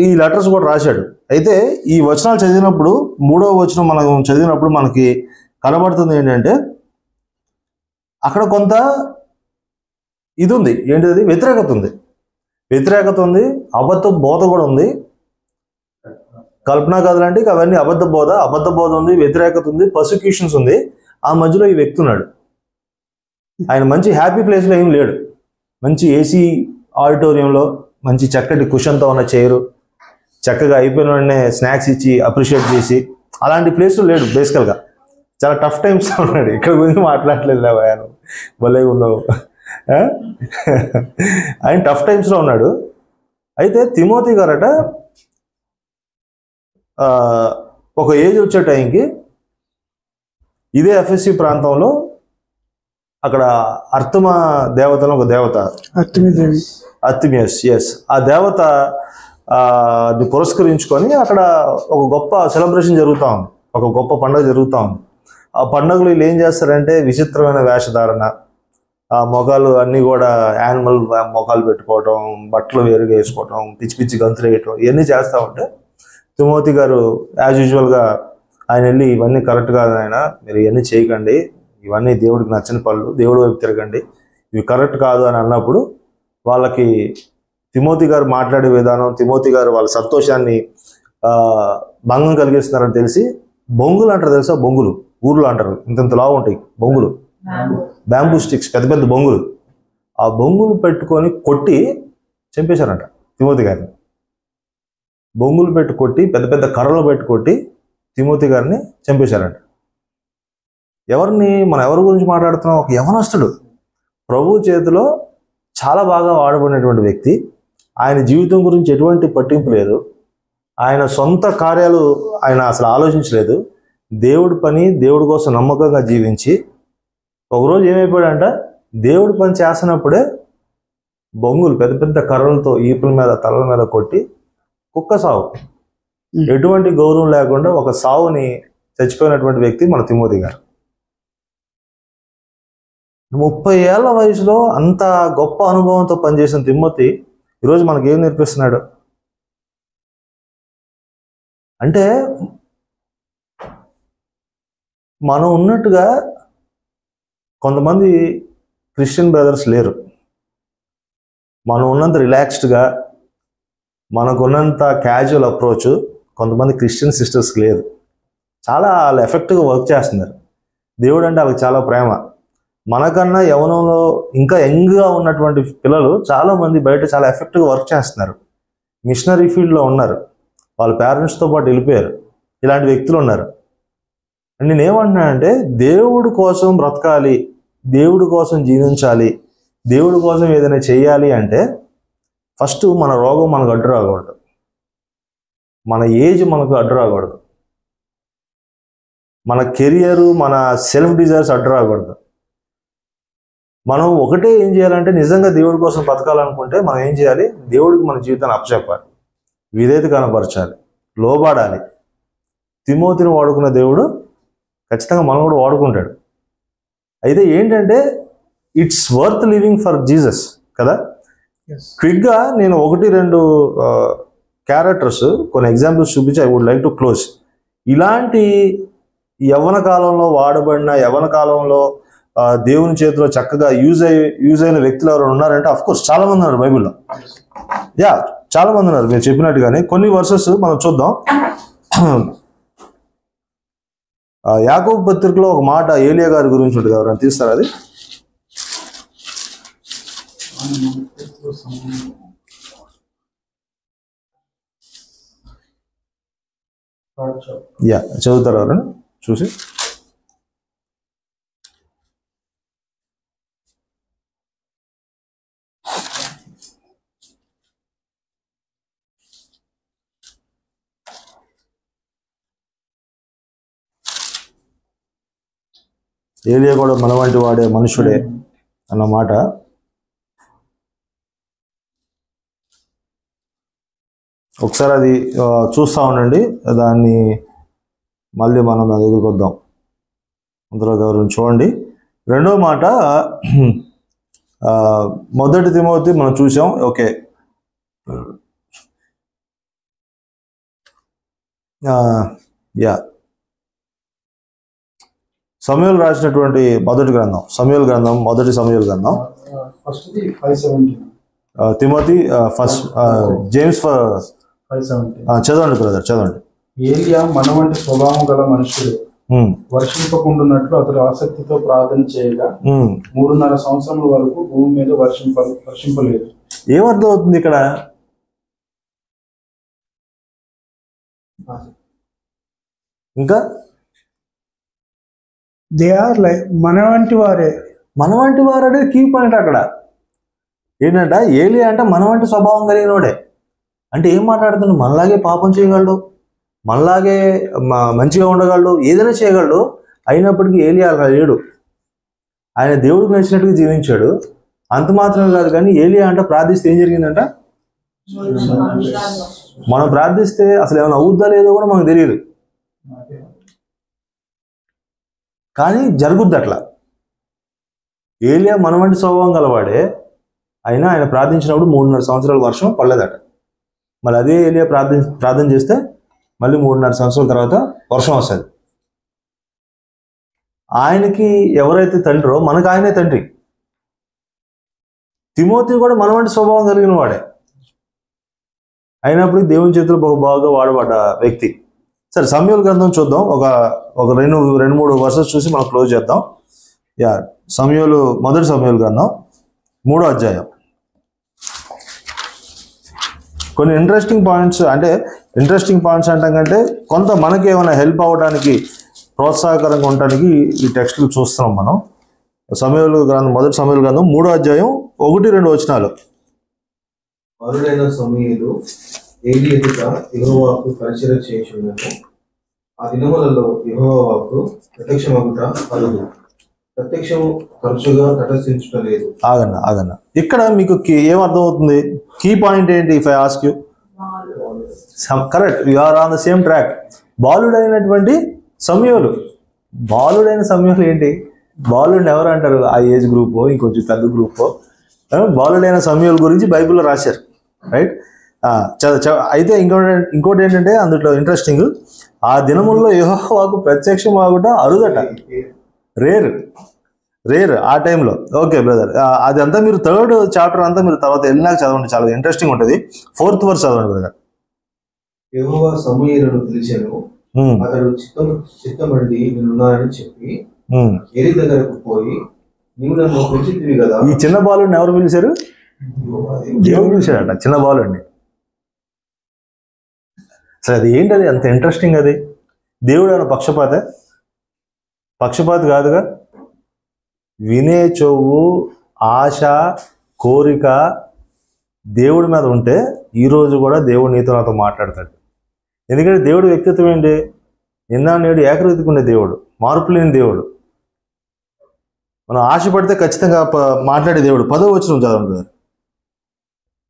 ఈ లెటర్స్ కూడా రాశాడు. అయితే ఈ వచనాలు చదివినప్పుడు 3వ వచనం మనం చదివినప్పుడు మనకి కనబడుతుంది ఏంటంటే అక్కడ కొంత ఇది ఉంది, ఏంటిది, వ్యతిరేకత ఉంది, అబద్ధ బోధ కూడా ఉంది. కల్పనా కథలు అంటే అవన్నీ అబద్ధ బోధ ఉంది, వ్యతిరేకత ఉంది, పర్సిక్యూషన్స్ ఉంది. ఆ మధ్యలో ఈ వ్యక్తి ఉన్నాడు. ఆయన మంచి హ్యాపీ ప్లేస్లో ఏం లేడు. మంచి ఏసీ ఆడిటోరియంలో మంచి చక్కటి కుషన్తో ఉన్న చైరు, చక్కగా అయిపోయిన వెంటనే స్నాక్స్ ఇచ్చి అప్రిషియేట్ చేసి అలాంటి ప్లేస్లో లేడు. బేసికల్గా చాలా టఫ్ టైమ్స్లో ఉన్నాడు. ఇక్కడ గురించి మాట్లాడలేదు లేవాను, భలే ఉన్నావు. ఆయన టఫ్ టైమ్స్లో ఉన్నాడు. అయితే తిమోతి గారట ఒక ఏజ్ వచ్చే టైంకి ఇదే ఎఫ్ఎస్సి ప్రాంతంలో అక్కడ అర్తమ దేవతను ఒక దేవత, అర్తిమియస్, ఎస్, ఆ దేవత పురస్కరించుకొని అక్కడ ఒక గొప్ప సెలబ్రేషన్ జరుగుతూ ఉంది, ఒక గొప్ప పండుగ జరుగుతూ ఉంది. ఆ పండుగలు వీళ్ళు ఏం చేస్తారంటే విచిత్రమైన వేషధారణ, ఆ మొగాలు అన్నీ కూడా యానిమల్ మొగాలు పెట్టుకోవటం, బట్టలు వేరుగా వేసుకోవటం, పిచ్చి గంతులు వేయటం, ఇవన్నీ చేస్తూ ఉంటే తిమోతి గారు యాజ్ యూజువల్గా ఆయన వెళ్ళి ఇవన్నీ కరెక్ట్ కాదు ఆయన, మీరు ఇవన్నీ చేయకండి, ఇవన్నీ దేవుడికి నచ్చని పనులు, దేవుడి వైపు తిరగండి, ఇవి కరెక్ట్ కాదు అని అన్నప్పుడు వాళ్ళకి తిమోతి గారు మాట్లాడే విధానం, తిమోతి గారు వాళ్ళ సంతోషాన్ని భంగం కలిగిస్తున్నారని తెలిసి బొంగులు అంటారు తెలుసా, బొంగులు ఊర్లో అంటారు, ఇంత లావు ఉంటాయి బొంగులు, బ్యాంబూ స్టిక్స్, పెద్ద బొంగులు, ఆ బొంగులు పెట్టుకొని కొట్టి చంపేశారంట తిమోతి గారిని. బొంగులు పెట్టి కొట్టి, పెద్ద పెద్ద కర్రలు పెట్టి కొట్టి తిమోతి గారిని చంపేశారంట. మనం ఎవరి గురించి మాట్లాడుతున్నాం? ఒక యవనస్తుడు, ప్రభు చేతిలో చాలా బాగా వాడబడినటువంటి వ్యక్తి. ఆయన జీవితం గురించి ఎటువంటి పట్టింపు లేదు, ఆయన సొంత కార్యాలు ఆయన అసలు ఆలోచించలేదు. దేవుడి పని, దేవుడి కోసం నమ్మకంగా జీవించి ఒకరోజు ఏమైపోయాడంట, దేవుడి పని చేస్తున్నప్పుడే బొంగులు పెద్ద పెద్ద కర్రలతో ఈపుల మీద, తలల మీద కొట్టి కుక్క సావు, ఎటువంటి గౌరవం లేకుండా ఒక సావుని చచ్చిపోయినటువంటి వ్యక్తి మన తిమోతి గారు. 30 ఏళ్ల వయసులో అంత గొప్ప అనుభవంతో పనిచేసిన తిమోతి ఈరోజు మనకి ఏం నేర్పిస్తున్నాడు అంటే, మనం ఉన్నట్టుగా కొంతమంది క్రిస్టియన్ బ్రదర్స్ లేరు. మనం ఉన్నంత రిలాక్స్డ్గా, మనకున్నంత క్యాజువల్ అప్రోచ్ కొంతమంది క్రిస్టియన్ సిస్టర్స్కి లేదు. చాలా వాళ్ళు ఎఫెక్టివ్గా వర్క్ చేస్తున్నారు. దేవుడు అంటే వాళ్ళకి చాలా ప్రేమ. మనకన్నా యవనంలో ఇంకా యంగ్గా ఉన్నటువంటి పిల్లలు చాలామంది బయట చాలా ఎఫెక్టివ్గా వర్క్ చేస్తున్నారు, మిషనరీ ఫీల్డ్లో ఉన్నారు, వాళ్ళ పేరెంట్స్తో పాటు వెళ్ళిపోయారు. ఇలాంటి వ్యక్తులు ఉన్నారు. నేనేమంటున్నానంటే, దేవుడి కోసం బ్రతకాలి, దేవుడి కోసం జీవించాలి, దేవుడి కోసం ఏదైనా చేయాలి అంటే ఫస్ట్ మన రోగం మనకు అడ్డు రాకూడదు, మన ఏజ్ మనకు అడ్డు రాకూడదు, మన కెరియరు, మన సెల్ఫ్ డిజైర్స్ అడ్డు రాకూడదు. మనం ఒకటే ఏం చేయాలంటే, నిజంగా దేవుడి కోసం బతకాలనుకుంటే మనం ఏం చేయాలి? దేవుడికి మన జీవితాన్ని అప్పచెప్పాలి, విధేయత కనపరచాలి, లోబడాలి. తిమోతిని వాడుకున్న దేవుడు ఖచ్చితంగా మనం కూడా వాడుకుంటాడు. అయితే ఏంటంటే, it's worth living for Jesus కదా. క్విక్గా నేను 1-2 క్యారెక్టర్స్, కొన్ని ఎగ్జాంపుల్స్ చూపించి I would like to close. ఇలాంటి యవ్వన కాలంలో వాడబడిన, యవ్వన కాలంలో దేవుని చేతిలో చక్కగా యూజ్ అయిన వ్యక్తులు ఎవరు ఉన్నారంటే, అఫ్ కోర్స్ చాలా మంది ఉన్నారు బైబిల్లో. చాలా మంది ఉన్నారు మీరు చెప్పినట్టుగానే. కొన్ని వర్సెస్ మనం చూద్దాం. యాకోబు పత్రికలో ఒక మాట ఏలియా గారి గురించి ఉంటుంది, ఎవరైనా తీస్తారా అది? చదువుతారా ఎవరైనా చూసి? ఏలియా కూడా మన వంటి వాడే, మనుషుడే అన్నమాట. ఒకసారి అది చూస్తూ ఉండండి, దాన్ని మళ్ళీ మనం దాని ఎదుర్కొద్దాం. అందులో గౌరవం చూడండి. రెండో మాట, 1 తిమోతి మనం చూసాం. ఓకే, సమూయేలు రాసినటువంటి మొదటి గ్రంథం, సమూయేలు గ్రంథం, మొదటి సమూయేలు గ్రంథం, తిమోతి ఫస్ట్, జేమ్స్ చదవండి బ్రదర్, చదవండి. ఏలియా మన వంటి స్వభావం గల మనుషుడు, వర్షింపకుండునట్లు అతడు ఆసక్తితో ప్రార్థన చేయగా 3.5 సంవత్సరముల వరకు భూమి మీద వర్షింపలేదు. ఏమర్థం అవుతుంది ఇక్కడ? ఇంకా దే ఆర్ లైక్ మన వంటి వారే. మన వంటి వారు అనేది కీ పాయింట్ అక్కడ. ఏంటంట, ఏలియా అంటే మన వంటి స్వభావం కలిగినోడే. అంటే ఏం మాట్లాడుతున్నాడు? మనలాగే పాపం చేయగలడు, మనలాగే మంచిగా ఉండగలడు, ఏదైనా చేయగలడు. అయినప్పటికీ ఏలియా అలా లేడు. ఆయన దేవుడికి నచ్చినట్టుగా జీవించాడు. అంత మాత్రమే కాదు, కానీ ఏలియా అంటే ప్రార్థిస్తే ఏం జరిగిందంట? మనం ప్రార్థిస్తే అసలు ఏమైనా అవుద్దా లేదో కూడా మనకు తెలియదు, కానీ జరుగుద్ది అట్లా. ఏలియా మన వంటి స్వభావం గలవాడే, అయినా ఆయన ప్రార్థించినప్పుడు 3.5 సంవత్సరాల వర్షం పడలేదట. మళ్ళీ అదే ఏలియా ప్రార్థన చేస్తే మళ్ళీ 3.5 సంవత్సరాల తర్వాత వర్షం వస్తుంది. ఆయనకి ఎవరైతే తండ్రో మనకు ఆయనే తండ్రి. తిమోతి కూడా మన వంటి స్వభావం కలిగిన వాడే, అయినప్పుడు దేవుని చేతులు బాగా వాడబడ్డ వ్యక్తి. సరే, సమూయేలు గ్రంథం చూద్దాం. ఒక 2-3 వర్సెస్ చూసి మనం క్లోజ్ చేద్దాం. సమూయేలు, మొదటి సమూయేలు గ్రంథం 3వ అధ్యాయం. కొన్ని ఇంట్రెస్టింగ్ పాయింట్స్ అంటాం కంటే కొంత మనకి ఏమైనా హెల్ప్ అవ్వడానికి ప్రోత్సాహకరంగా ఉండడానికి ఈ టెక్స్ట్లు చూస్తున్నాం మనం. సమూయేలు గ్రంథం, మొదటి సమూయేలు గ్రంథం 3వ అధ్యాయం 1-2 వచనాలు. బాలుడైన సమూయేలు ఏలీ ఎదుట యెహోవాకు పరిచర్య చేయుచుండెను. ఆ దినములలో యెహోవా వాక్కు ప్రత్యక్షమగుట కలుగు. ప్రత్యక్షము తరచుగా తటస్థించుటలేదు. ఆగన్న ఇక్కడ మీకు ఏమర్థం అవుతుంది? కీ పాయింట్ ఏంటి? If I ask you, correct, you are on the same track. బాలుడైనటువంటి సమూయేలు. బాలుడైన సమూయేలు ఏంటి? బాలుడిని ఎవరు అంటారు? ఆ ఏజ్ గ్రూప్, ఇంకొంచెం పెద్ద గ్రూప్. బాలుడైన సమూయేలు గురించి బైబిల్లో రాశారు, రైట్? అయితే ఇంకోటి ఏంటంటే అందులో ఇంట్రెస్టింగ్, ఆ దినముల్లో యెహోవాకు ప్రత్యక్షమాగుట అరుదట, రేర్ ఆ టైంలో. ఓకే బ్రదర్, అదంతా మీరు 3rd చాప్టర్ అంతా మీరు తర్వాత వెళ్ళినాక చదవండి, చాలా ఇంట్రెస్టింగ్ ఉంటుంది. 4th వర్స్ చదవండి బ్రదర్. యెహోవా సమూయేలును పిలిచెను. అతడు చిత్తమండి నేనున్నానని చెప్పి ఏలీ దగ్గరకు పోయి, నీవు నన్ను పిలిచితివి కదా. ఈ చిన్న బాలుడిని ఎవరు పిలిచారు? దేవుడు పిలిచాడట చిన్న బాలుడిని. సరే, అది ఏంటది అంత ఇంట్రెస్టింగ్? అది దేవుడు ఏమైనా పక్షపాతి కాదుగా. వినే చెవు, ఆశ, కోరిక దేవుడి మీద ఉంటే ఈరోజు కూడా దేవుడు నీతో నాతో మాట్లాడతాడు. ఎందుకంటే దేవుడి వ్యక్తిత్వం ఏంటి? నిన్న నేడు ఏకరీతిగా ఉండే దేవుడు, మార్పు లేని దేవుడు. మనం ఆశపడితే ఖచ్చితంగా మాట్లాడే దేవుడు. 10వ వచనం చదవండి.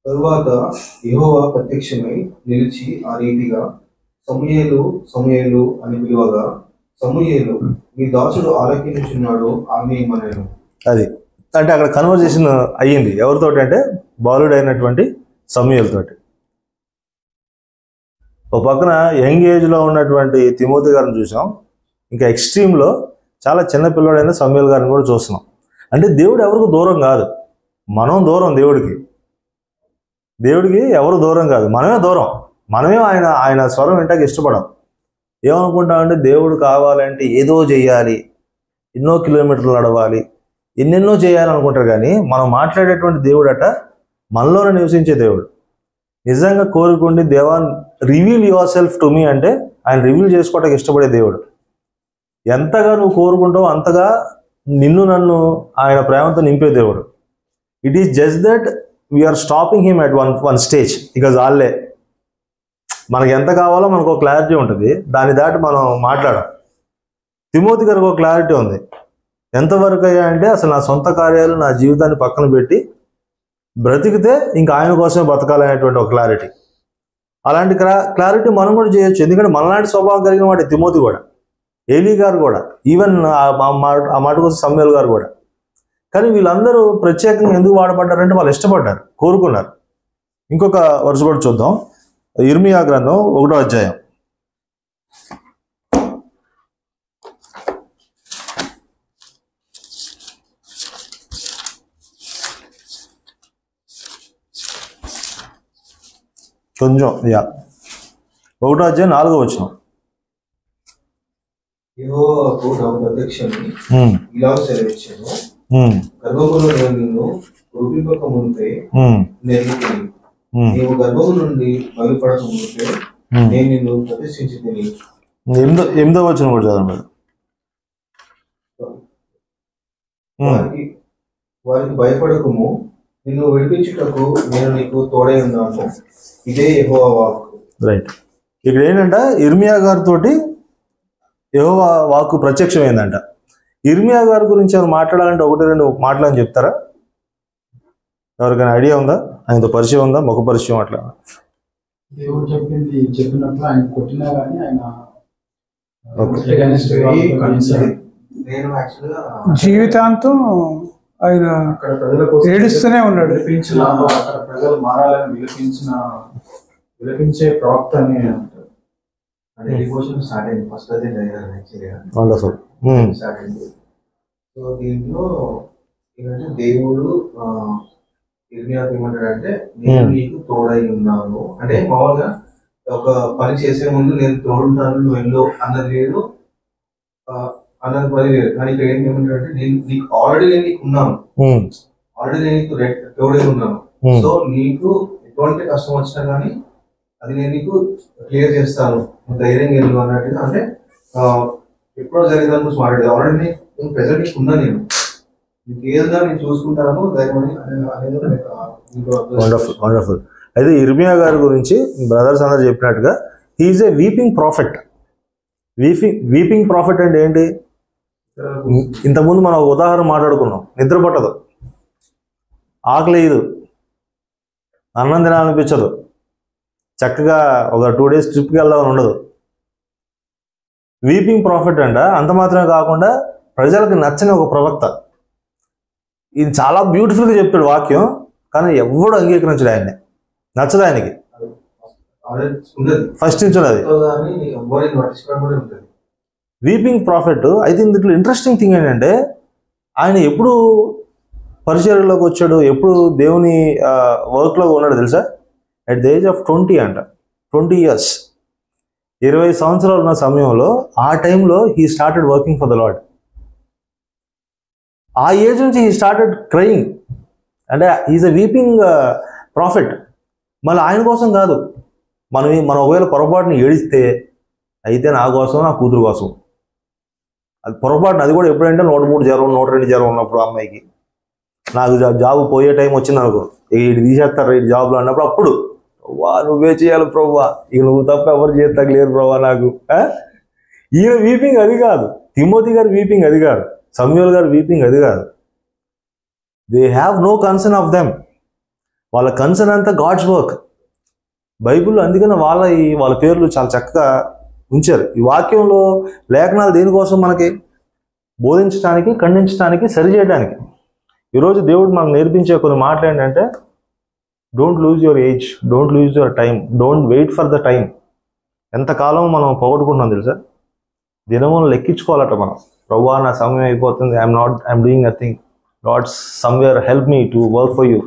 తరువాత యెహోవా ప్రత్యక్షమై నిలిచి ఆ రీతిగా సమూయేలు సమూయేలు అని పిలువగా, సమూయేలు మీ దాసుడు ఆలకించుచున్నాడు ఆమెమనెను. అది అంటే అక్కడ కన్వర్జేషన్ అయ్యింది. ఎవరితోటి అంటే బాలుడైనటువంటి సమూయేలు తోటి. ఒక పక్కన యంగ్ ఏజ్లో ఉన్నటువంటి తిమోతి గారిని చూసాం, ఇంకా ఎక్స్ట్రీమ్లో చాలా చిన్న పిల్లడైన సమూయేలు గారిని కూడా చూస్తున్నాం. అంటే దేవుడు ఎవరికి దూరం కాదు, మనం దూరం దేవుడికి. ఎవరు దూరం కాదు, మనమే దూరం. మనమే ఆయన స్వరం వింటానికి ఇష్టపడం. ఏమనుకుంటామంటే దేవుడు కావాలంటే ఏదో చేయాలి, ఎన్నో కిలోమీటర్లు నడవాలి, ఎన్నెన్నో చేయాలి అనుకుంటారు. కానీ మనం మాట్లాడేటువంటి దేవుడు అట మనలోనే నివసించే దేవుడు. నిజంగా కోరుకుండి దేవా reveal your self to me అంటే ఆయన రివీల్ చేసుకోవడానికి ఇష్టపడే దేవుడు. ఎంతగా నువ్వు కోరుకుంటావు అంతగా నన్ను ఆయన ప్రేమతో నింపే దేవుడు. It is just that we are stopping him at one stage. ఇక చాలే, మనకి ఎంత కావాలో మనకు ఒక క్లారిటీ ఉంటుంది, దాన్ని దాటి మనం మాట్లాడాం. తిమోతి గారికి ఒక క్లారిటీ ఉంది. ఎంతవరకు అయ్యా అంటే అసలు నా సొంత కార్యాలు, నా జీవితాన్ని పక్కన పెట్టి బ్రతికితే ఇంకా ఆయన కోసమే బతకాలనేటువంటి ఒక క్లారిటీ. అలాంటి క్లారిటీ మనం కూడా చేయొచ్చు. ఎందుకంటే మనలాంటి స్వభావం కలిగిన వాడే తిమోతి కూడా, ఏలీ గారు కూడా, ఈవెన్ ఆ మాట కోసం సమూయేలు గారు కూడా. కానీ వీళ్ళందరూ ప్రత్యేకంగా ఎందుకు వాడబడ్డారంటే వాళ్ళు ఇష్టపడ్డారు, కోరుకున్నారు. ఇంకొక వరుస కూడా చూద్దాం. ఇర్మియా గ్రంథం 1వ అధ్యాయం. కొంచెం 1వ అధ్యాయం 4వ వచనం. యెహోవాకు నాకు ప్రత్యక్షమై ఇలా సెలవిచ్చాను, గర్భములో నేను నిన్ను రూపింపక మునిపే నెరుగుతిని, నీవు గర్భము నుండి బయలుపడక మునిపే నేను నిన్ను ప్రతిష్ఠించితిని. 8వ వచనం కూడా చదవండి. వారికి భయపడకము, నిన్ను విడిపించుటకు నేను నీకు తోడై ఉన్నాను, ఇదే యెహోవా వాక్కు. రైట్. ఇక్కడ ఏంటంటే ఇర్మియా గారితో యెహోవా వాక్కు ప్రత్యక్షమైందంట. ఇర్మియా గారి గురించి ఏమైనా మాట్లాడాలంటే 1-2 మాటలని చెప్తారా? ఎవరికైనా ఐడియా ఉందా? ఆయనతో పరిచయం ఉందా? ముఖ పరిచయం అట్లా? దేవుడు చెప్పినప్పుడు ఆయన కొట్టినా కానీ ఆయన నేను యాక్చువల్గా జీవితాంతం ఆయన అక్కడ ప్రజల కోసం ఏడుస్తూనే ఉన్నాడు. అక్కడ ప్రజలు మారాలని విలపించే ప్రవక్త అని అంటారు. అంటే డివోషన్ స్టార్ట్ అయింది ఫస్ట్ అదే యాక్చువల్గా వండర్ఫుల్. స్టార్ట్ అయింది. సో దీంట్లో ఏంటంటే దేవుడు ఇర్మియాకు ఏమంటాడంటే నేను నీకు తోడై ఉన్నాను అంటే, మామూలుగా ఒక పని చేసే ముందు నేను తోడుంటాను నువ్వు వెళ్ళు అన్నది లేదు, అన్నది పని లేదు. కానీ ఇక్కడ ఏమంటాడంటే నేను నీకు ఆల్రెడీ నేను నీకు ఉన్నాను, ఆల్రెడీ నేను నీకు తోడే ఉన్నాను. Hmm. సో నీకు ఎటువంటి కష్టం వచ్చినా కానీ అది నేను నీకు క్లియర్ చేస్తాను, నువ్వు ధైర్యంగా వెళ్ళు అన్నట్టుగా. అంటే ఎప్పుడో జరిగిన గురించి మాట్లాడేది. ఆల్రెడీ నేను ప్రెజెంట్ నీకు ఉన్నా, నేను నీకు ఏదన్నా నేను చూసుకుంటాను ధైర్యం అనేది. Wonderful wonderful. అయితే ఇర్మియా గారి గురించి బ్రదర్స్ అందరు చెప్పినట్టుగా హీఈస్ ఏ వీపింగ్ ప్రాఫిట్. వీపింగ్ ప్రాఫిట్ అంటే ఏంటి? ఇంతకుముందు మనం ఒక ఉదాహరణ మాట్లాడుకున్నాం. నిద్ర పట్టదు, ఆకలి లేదు, అన్నం తినాలనిపించదు, చక్కగా ఒక 2 days ట్రిప్కి వెళ్దామని ఉండదు. వీపింగ్ ప్రాఫిట్ అంట. అంత మాత్రమే కాకుండా ప్రజలకు నచ్చని ఒక ప్రవక్త. ఇది చాలా బ్యూటిఫుల్గా చెప్తాడు వాక్యం, కానీ ఎవడు అంగీకరించడు ఆయన్ని, నచ్చదు ఆయనకి. ఫస్ట్ నుంచి ఉన్నది వీపింగ్ ప్రాఫిట్. అయితే ఇందులో ఇంట్రెస్టింగ్ థింగ్ ఏంటంటే ఆయన ఎప్పుడు పరిచర్యలోకి వచ్చాడు, ఎప్పుడు దేవుని వర్క్లో ఉన్నాడు తెలుసా? అట్ ద ఏజ్ ఆఫ్ 20 అంట. 20 years, 20 సంవత్సరాలు ఉన్న సమయంలో, ఆ టైంలో he started working for the lord. ఆ ఏజ్ నుంచి హీ స్టార్టెడ్ క్రయింగ్. అంటే ఈజ్ అ వీపింగ్ ప్రాఫిట్. మళ్ళీ ఆయన కోసం కాదు, మనం ఒకవేళ పొరపాటుని ఏడిస్తే అయితే నా కోసం, నా కూతురు కోసం. అది పొరపాటున, అది కూడా ఎప్పుడంటే 103 జ్వరం 102 జ్వరం ఉన్నప్పుడు అమ్మాయికి, నాకు జాబ్ పోయే టైం వచ్చింది అనుకో, ఇటు తీసేస్తారు ఇటు జాబ్లో అన్నప్పుడు, అప్పుడు నువ్వే చేయాలి ప్రభువా, ఇక నువ్వు తప్ప ఎవరు చేస్తాక లేరు ప్రభువా నాకు. ఈయన వీపింగ్ అది కాదు, తిమోతి గారి వీపింగ్ అది కాదు, సమూయేలు గారి వీపింగ్ అది కాదు. They have no concern of them. వాళ్ళ కన్సర్న్ అంతా గాడ్స్ వర్క్. బైబిల్లో అందుకని వాళ్ళ పేర్లు చాలా చక్కగా ఉంచారు. ఈ వాక్యంలో లేఖనాలు దేనికోసం? మనకి బోధించడానికి, ఖండించడానికి, సరిచేయడానికి. ఈరోజు దేవుడు మనకు నేర్పించే కొన్ని మాటలు ఏంటంటే, don't lose your age, don't lose your time, don't wait for the time. ఎంతకాలం మనం పోగొట్టుకుంటున్నాం తెలుసా? దినమును లెక్కించుకోవాలట మనం. ప్రభువా నా సమయం అయిపోతుంది, I'm doing nothing, God somewhere help me to work for you.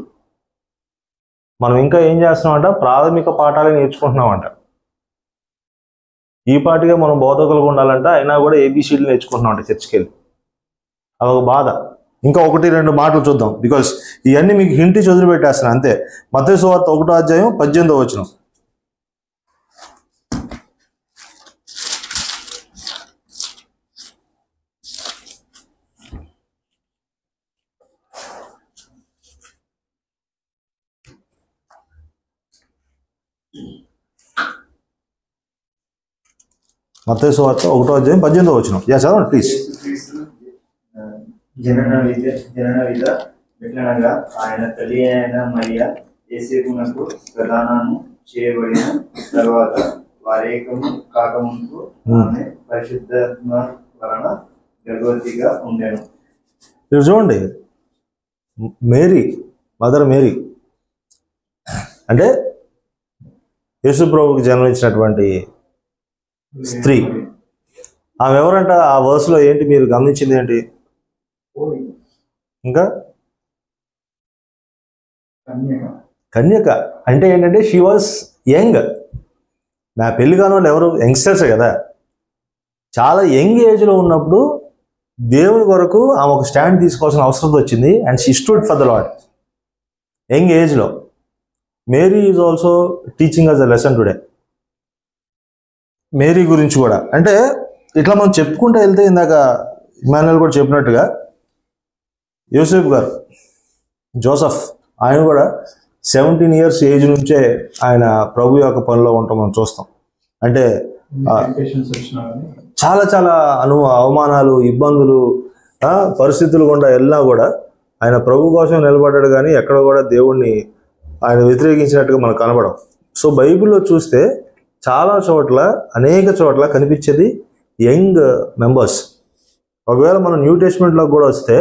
మనం ఇంకా ఏం చేస్తున్నామంట? ప్రాథమిక పాఠాలే నేర్చుకుంటున్నామంట. ఈ పాటిగా మనం బోధకులుగా ఉండాలంట, అయినా కూడా ABCలు నేర్చుకుంటున్నామంట చర్చికి వెళ్ళి. అదొక బాధ. ఇంకా 1-2 మాటలు చూద్దాం, బికాస్ ఇవన్నీ మీకు హింటి చదివిపెట్టేస్తాను అంతే. మత్తయి సువార్త 1:18. మత్తయి సువార్త 1:18. చదవండి ప్లీజ్. జనన విధ ఎట్లనగా ఆయన తల్లి అయిన మరియా యేసేపునకు ప్రదానము చేయబడిన తర్వాత వారేకము కాకముందు ఆమె పరిశుద్ధాత్మ వలన గర్భవతిగా ఉండెను. మీరు చూడండి, మేరీ, మదర్ మేరీ అంటే యేసు ప్రభువుకి జన్మించినటువంటి స్త్రీ. ఆమె ఎవరంట? ఆ వర్స్లో ఏంటి మీరు గమనించింది ఏంటి? ఇంకా కన్యక అంటే ఏంటంటే షీ వాజ్ యంగ్. నా పెళ్లి కాని వాళ్ళు ఎవరు? యంగ్స్టర్సే కదా. చాలా యంగ్ ఏజ్లో ఉన్నప్పుడు దేవుని కొరకు ఆమె ఒక స్టాండ్ తీసుకోవాల్సిన అవసరం వచ్చింది. And she stood for the Lord young ఏజ్లో. Mary is also teaching us a lesson today. Mary గురించి కూడా అంటే ఇట్లా మనం చెప్పుకుంటూ వెళ్తే, ఇందాక ఇమానుయేల్ కూడా చెప్పినట్టుగా, యోసేఫ్ గారు, జోసఫ్, ఆయన కూడా 17 years ఏజ్ నుంచే ఆయన ప్రభు యొక్క పనిలో ఉంటాం మనం చూస్తాం. అంటే చాలా చాలా అవమానాలు, ఇబ్బందులు, పరిస్థితులు గుండా వెళ్ళినా కూడా ఆయన ప్రభు కోసం నిలబడ్డాడు. కానీ ఎక్కడ కూడా దేవుణ్ణి ఆయన వ్యతిరేకించినట్టుగా మనకు కనబడం. సో బైబిల్లో చూస్తే చాలా చోట్ల, అనేక చోట్ల కనిపించేది యంగ్ మెంబర్స్. ఒకవేళ మనం న్యూ టెస్ట్మెంట్లో కూడా వస్తే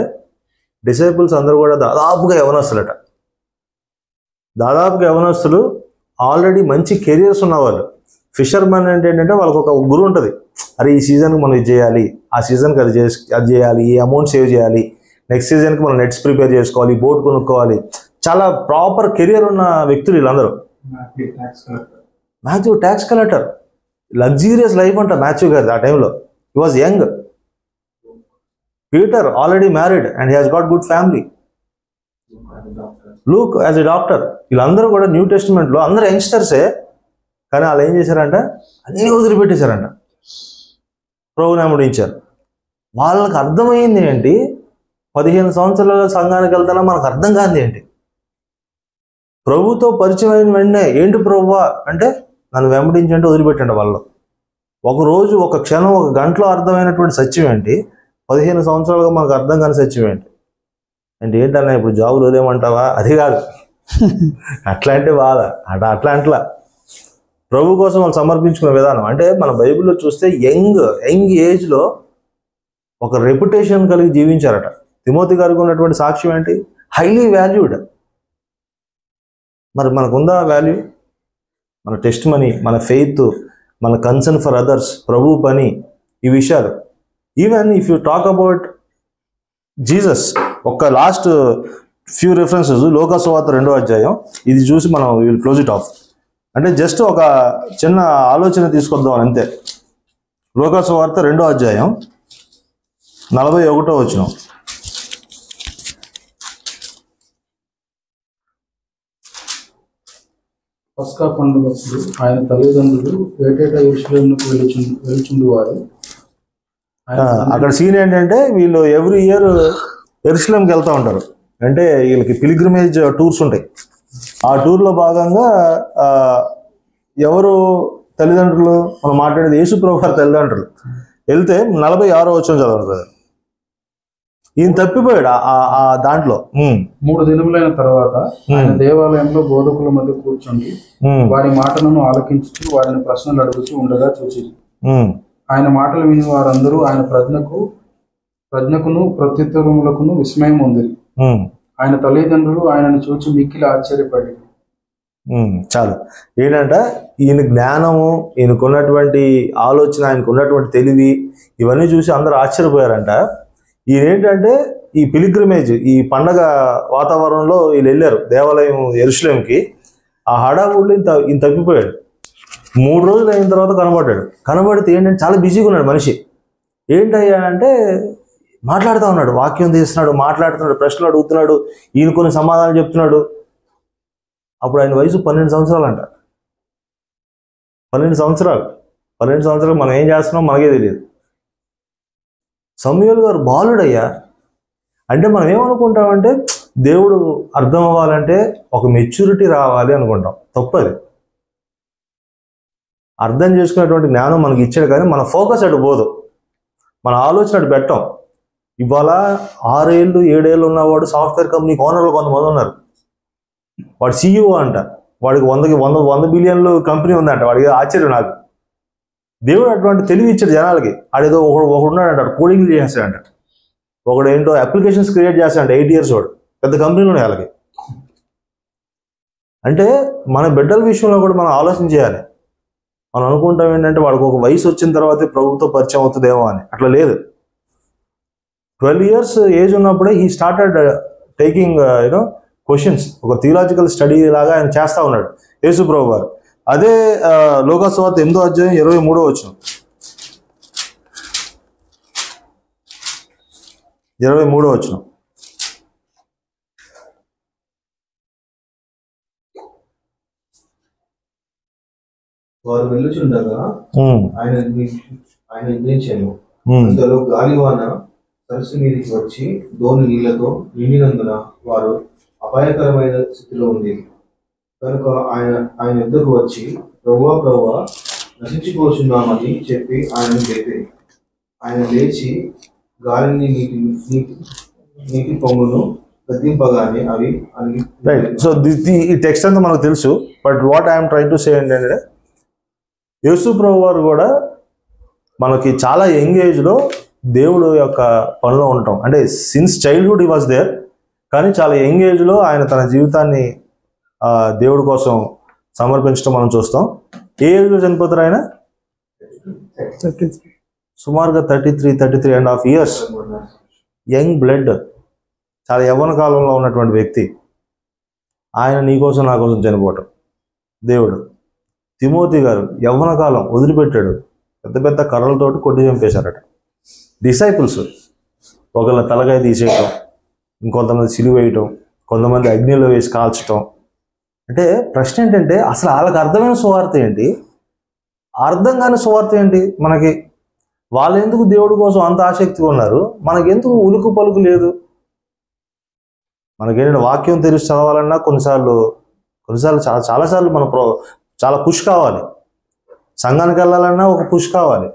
డిసైపుల్స్ అందరూ కూడా దాదాపుగా యవనస్తులట. దాదాపుగా యవనస్తులు, ఆల్రెడీ మంచి కెరియర్స్ ఉన్నవాళ్ళు. ఫిషర్మెన్ అంటే ఏంటంటే వాళ్ళకి ఒక గురువు ఉంటుంది. అరే ఈ సీజన్కి మనం ఇది చేయాలి, ఆ సీజన్కి అది చేయాలి, ఈ అమౌంట్ సేవ్ చేయాలి, నెక్స్ట్ సీజన్కి మనం నెట్స్ ప్రిపేర్ చేసుకోవాలి, బోట్ కొనుక్కోవాలి. చాలా ప్రాపర్ కెరియర్ ఉన్న వ్యక్తులు వీళ్ళందరూ. Matthew tax collector, luxurious life అంట మాథ్యూ గారిది ఆ టైంలో. He was young. Peter already married and he has got good family. Luke as a doctor. వీళ్ళందరూ కూడా న్యూ టెస్టిమెంట్లో అందరూ యంగ్స్టర్సే, కానీ వాళ్ళు ఏం చేశారంట, అన్నీ వదిలిపెట్టేశారంట, ప్రభువుని వెంబడించారు. వాళ్ళకి అర్థమైంది ఏంటి, 15 సంవత్సరాల సంఘానికి వెళ్తానా మనకు అర్థం కాదు ఏంటి, ప్రభుతో పరిచయం అయిన వెంటనే ఏంటి ప్రభువా అంటే నన్ను వెంబడించంటే వదిలిపెట్టండి. వాళ్ళు ఒక రోజు, ఒక క్షణం, ఒక గంటలో అర్థమైనటువంటి సత్యం ఏంటి, 15 సంవత్సరాలుగా మనకు అర్థం కాని సత్యం ఏంటి అంటే ఏంటన్నా ఇప్పుడు జాబులు వదిలేమంటావా, అది కాదు. అట్లాంటి బాధ అట్లా ప్రభు కోసం వాళ్ళు సమర్పించుకునే విధానం అంటే మన బైబిల్లో చూస్తే యంగ్ ఏజ్లో ఒక రెప్యుటేషన్ కలిగి జీవించారట. తిమోతి గారికి ఉన్నటువంటి సాక్ష్యం ఏంటి, హైలీ వాల్యూడ్. మరి మనకుందా వాల్యూ? మన టెస్ట్ మనీ, మన ఫెయిత్, మన కన్సర్న్ ఫర్ అదర్స్, ప్రభు పని, ఈ విషయాలు. Even if you talk about Jesus, ఒక లాస్ట్ ఫ్యూ రిఫరెన్సెస్, లోకా సువార్త 2వ అధ్యాయం, ఇది చూసి మనం విల్ క్లోజ్ ఇట్ ఆఫ్. అంటే జస్ట్ ఒక చిన్న ఆలోచన తీసుకొద్దాం అంతే. లోకా సువార్త 2వ అధ్యాయం 41వ వచనం. పస్కా పండుగప్పుడు ఆయన తల్లిదండ్రులు ఏటేటా యెరూషలేమునకు వెలుచుండువారు. అక్కడ సీన్ ఏంటంటే వీళ్ళు ఎవ్రీ ఇయర్ యెరూషలేంకి వెళ్తూ ఉంటారు. అంటే వీళ్ళకి పిలిగ్రిమేజ్ టూర్స్ ఉంటాయి. ఆ టూర్లో భాగంగా ఎవరు తల్లిదండ్రులు, మనం మాట్లాడేది యేసు ప్రభు గారి తల్లిదండ్రులు వెళ్తే 46వ వచనం చదవండి బ్రదర్. ఈయన తప్పిపోయాడు ఆ దాంట్లో. 3 దినములైన తర్వాత ఆయన దేవాలయంలో బోధకుల మధ్య కూర్చుండి వారి మాటలను ఆలకించుతూ వారిని ప్రశ్నలు అడుగుతూ ఉండగా చూచి ఆయన మాటలు విని వారందరూ ఆయన ప్రజ్ఞకును ప్రత్యుత్తరములకును విస్మయం ఉంది. ఆయన తల్లిదండ్రులు ఆయనను చూచి మిక్కిలి ఆశ్చర్యపడి. చాలు. ఏంటంటే ఈయన జ్ఞానము, ఈయనకున్నటువంటి ఆలోచన, ఆయనకున్నటువంటి తెలివి, ఇవన్నీ చూసి అందరూ ఆశ్చర్యపోయారంట. ఈయన ఏంటంటే ఈ పిలిగ్రిమేజ్, ఈ పండగ వాతావరణంలో వీళ్ళు వెళ్ళారు దేవాలయం యెరూషలేంకి. ఆ హడావుడిలో ఈయన తప్పిపోయాడు. 3 రోజులు అయిన తర్వాత కనబడితే ఏంటంటే చాలా బిజీగా ఉన్నాడు మనిషి. ఏంటయ్యా అంటే మాట్లాడుతూ ఉన్నాడు, వాక్యం తీస్తున్నాడు, మాట్లాడుతున్నాడు, ప్రశ్నలు అడుగుతున్నాడు, ఈయన కొన్ని సమాధానాలు చెప్తున్నాడు. అప్పుడు ఆయన వయసు 12 సంవత్సరాలు అంట. 12 సంవత్సరాలు మనం ఏం చేస్తున్నాం మనకే తెలియదు. సమూయేలు గారు బాలుడయ్యా. అంటే మనం ఏమనుకుంటామంటే దేవుడు అర్థం అవ్వాలంటే ఒక మెచ్యూరిటీ రావాలి అనుకుంటాం. తప్పది. అర్థం చేసుకునేటువంటి జ్ఞానం మనకి ఇచ్చాడు, కానీ మన ఫోకస్ అటు పోదు, మన ఆలోచన అటు పెట్టాం. ఇవాళ 6 ఏళ్ళు 7 ఏళ్ళు ఉన్నవాడు సాఫ్ట్వేర్ కంపెనీకి ఓనర్లు కొంతమంది ఉన్నారు. వాడు CEO అంట, వాడికి 100 బిలియన్లు కంపెనీ ఉందంట. వాడికి ఆశ్చర్యం నాకు. దేవుడు అటువంటి తెలివి ఇచ్చాడు జనాలకి. ఆడేదో ఒకడు ఉన్నాడంట, కోడింగ్లు చేస్తాడంట, ఒకడు ఏంటో అప్లికేషన్స్ క్రియేట్ చేస్తాడంట, 8 years వాడు, పెద్ద కంపెనీలు ఉన్నాయి వాళ్ళకి. అంటే మన బిడ్డల విషయంలో కూడా మనం ఆలోచన చేయాలి. మనం అనుకుంటాం ఏంటంటే వాడికి ఒక వయసు వచ్చిన తర్వాతే ప్రభుత్వం పరిచయం అవుతుందేమో అని. అట్లా లేదు. 12 years ఏజ్ ఉన్నప్పుడే హీ స్టార్టెడ్ టేకింగ్ క్వశ్చన్స్. ఒక థియలాజికల్ స్టడీ లాగా ఆయన చేస్తూ ఉన్నాడు యేసు ప్రభు గారు. అదే లోకా సువార్త 8వ అధ్యాయం 23వ వచనం. 23వ వచనం. వారు వెళ్ళుచుండగా ఆయన నిద్రించాను. అందులో గాలివాన సరస్సు మీదకి వచ్చి దోణి నీళ్లతో నిండినందున వారు అపాయకరమైన స్థితిలో ఉంది. కనుక ఆయన యుద్ధకు వచ్చి ప్రభువా నశించిపోతున్నామని చెప్పి ఆయనను లేపి ఆయన లేచి గాలిని నీటి పొంగును గద్దింపగానే అవి అని. రైట్. సో ఈ టెక్స్ట్ అంతా మనకు తెలుసు. But what I'm trying to say ఏంటంటే యేసు ప్రభు వారు కూడా మనకి చాలా యంగ్ ఏజ్లో దేవుడు యొక్క పనిలో ఉంటాం. అంటే since childhood he was there, కానీ చాలా యంగ్ ఏజ్లో ఆయన తన జీవితాన్ని దేవుడి కోసం సమర్పించడం మనం చూస్తాం. ఏ ఏజ్లో చనిపోతారు ఆయన? సుమారుగా 33.5 years. యంగ్ బ్లడ్, చాలా యవ్వన కాలంలో ఉన్నటువంటి వ్యక్తి. ఆయన నీకోసం నా కోసం చనిపోవటం దేవుడు. తిమోతి గారు యవ్వన కాలం వదిలిపెట్టాడు, పెద్ద పెద్ద కర్రలతోటి కొట్టి చంపేశారట. డిసైపుల్స్ ఒకళ్ళ తలకాయ తీసేయటం, ఇంకొంతమంది సిలువ వేయటం, కొంతమంది అగ్నిలో వేసి కాల్చటం. అంటే ప్రశ్న ఏంటంటే అసలు వాళ్ళకి అర్థమైన సువార్త ఏంటి, అర్థం కాని సువార్త ఏంటి మనకి? వాళ్ళు ఎందుకు దేవుడి కోసం అంత ఆసక్తిగా ఉన్నారు, మనకెందుకు ఉలుకు పలుకు లేదు? మనకేంటంటే వాక్యం తెలిసి చదవాలన్నా కొన్నిసార్లు చాలాసార్లు మన చాలా పుష్ కావాలి. సంఘానికి వెళ్ళాలన్నా ఒక పుష్ కావాలి.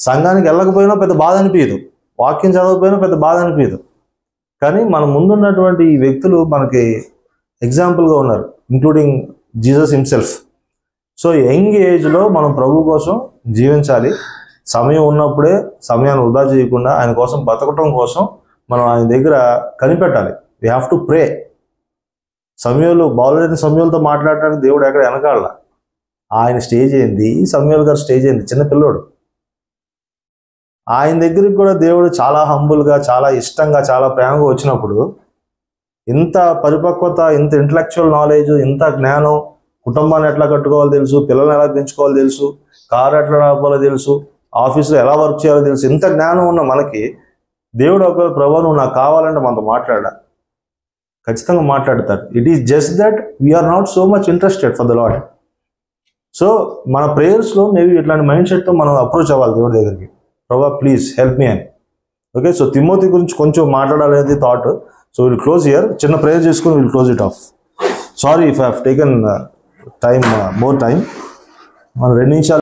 సంఘానికి వెళ్ళకపోయినా పెద్ద బాధ అనిపించదు, వాక్యం చదవకపోయినా పెద్ద బాధ అనిపించదు. కానీ మన ముందున్నటువంటి ఈ వ్యక్తులు మనకి ఎగ్జాంపుల్గా ఉన్నారు, including Jesus himself. So young ఏజ్లో మనం ప్రభు కోసం జీవించాలి. సమయం ఉన్నప్పుడే సమయాన్ని వృధా చేయకుండా ఆయన కోసం బతకటం కోసం మనం ఆయన దగ్గర కనిపెట్టాలి. We have to pray. సమయంలో బాగులేని సమయంతో మాట్లాడటానికి దేవుడు ఎక్కడ వెనకాల. ఆయన స్టేజ్ ఏంది, సమయాల గారు స్టేజ్ ఏంది, చిన్న పిల్లోడు. ఆయన దగ్గరికి కూడా దేవుడు చాలా హంబుల్గా, చాలా ఇష్టంగా, చాలా ప్రేమగా వచ్చినప్పుడు ఇంత పరిపక్వత, ఇంత ఇంటలెక్చువల్ నాలెడ్జ్, ఇంత జ్ఞానం, కుటుంబాన్ని ఎట్లా కట్టుకోవాలో తెలుసు, పిల్లల్ని ఎలా పెంచుకోవాలో తెలుసు, కారు ఎట్లా నడపాలో తెలుసు, ఆఫీస్లో ఎలా వర్క్ చేయాలో తెలుసు, ఇంత జ్ఞానం ఉన్న మనకి దేవుడు ఒకవేళ ప్రభు నువ్వు నాకు కావాలంటే మనతో మాట్లాడాలి, ఖచ్చితంగా మాట్లాడతారు. It is just that we are not so much interested for the Lord. So మన ప్రేయర్స్లో మేబీ ఇట్లాంటి మైండ్ సెట్తో మనం అప్రోచ్ అవ్వాలి దేవుడి దగ్గరికి. ప్రభా ప్లీజ్ హెల్ప్ మీ అని. ఓకే, సో తిమోతి గురించి కొంచెం మాట్లాడాలనేది thought. So will close here. చిన్న ప్రేయర్ చేసుకుని will close it off. Sorry if I have taken time, more time. మనం 2 నిమిషాలు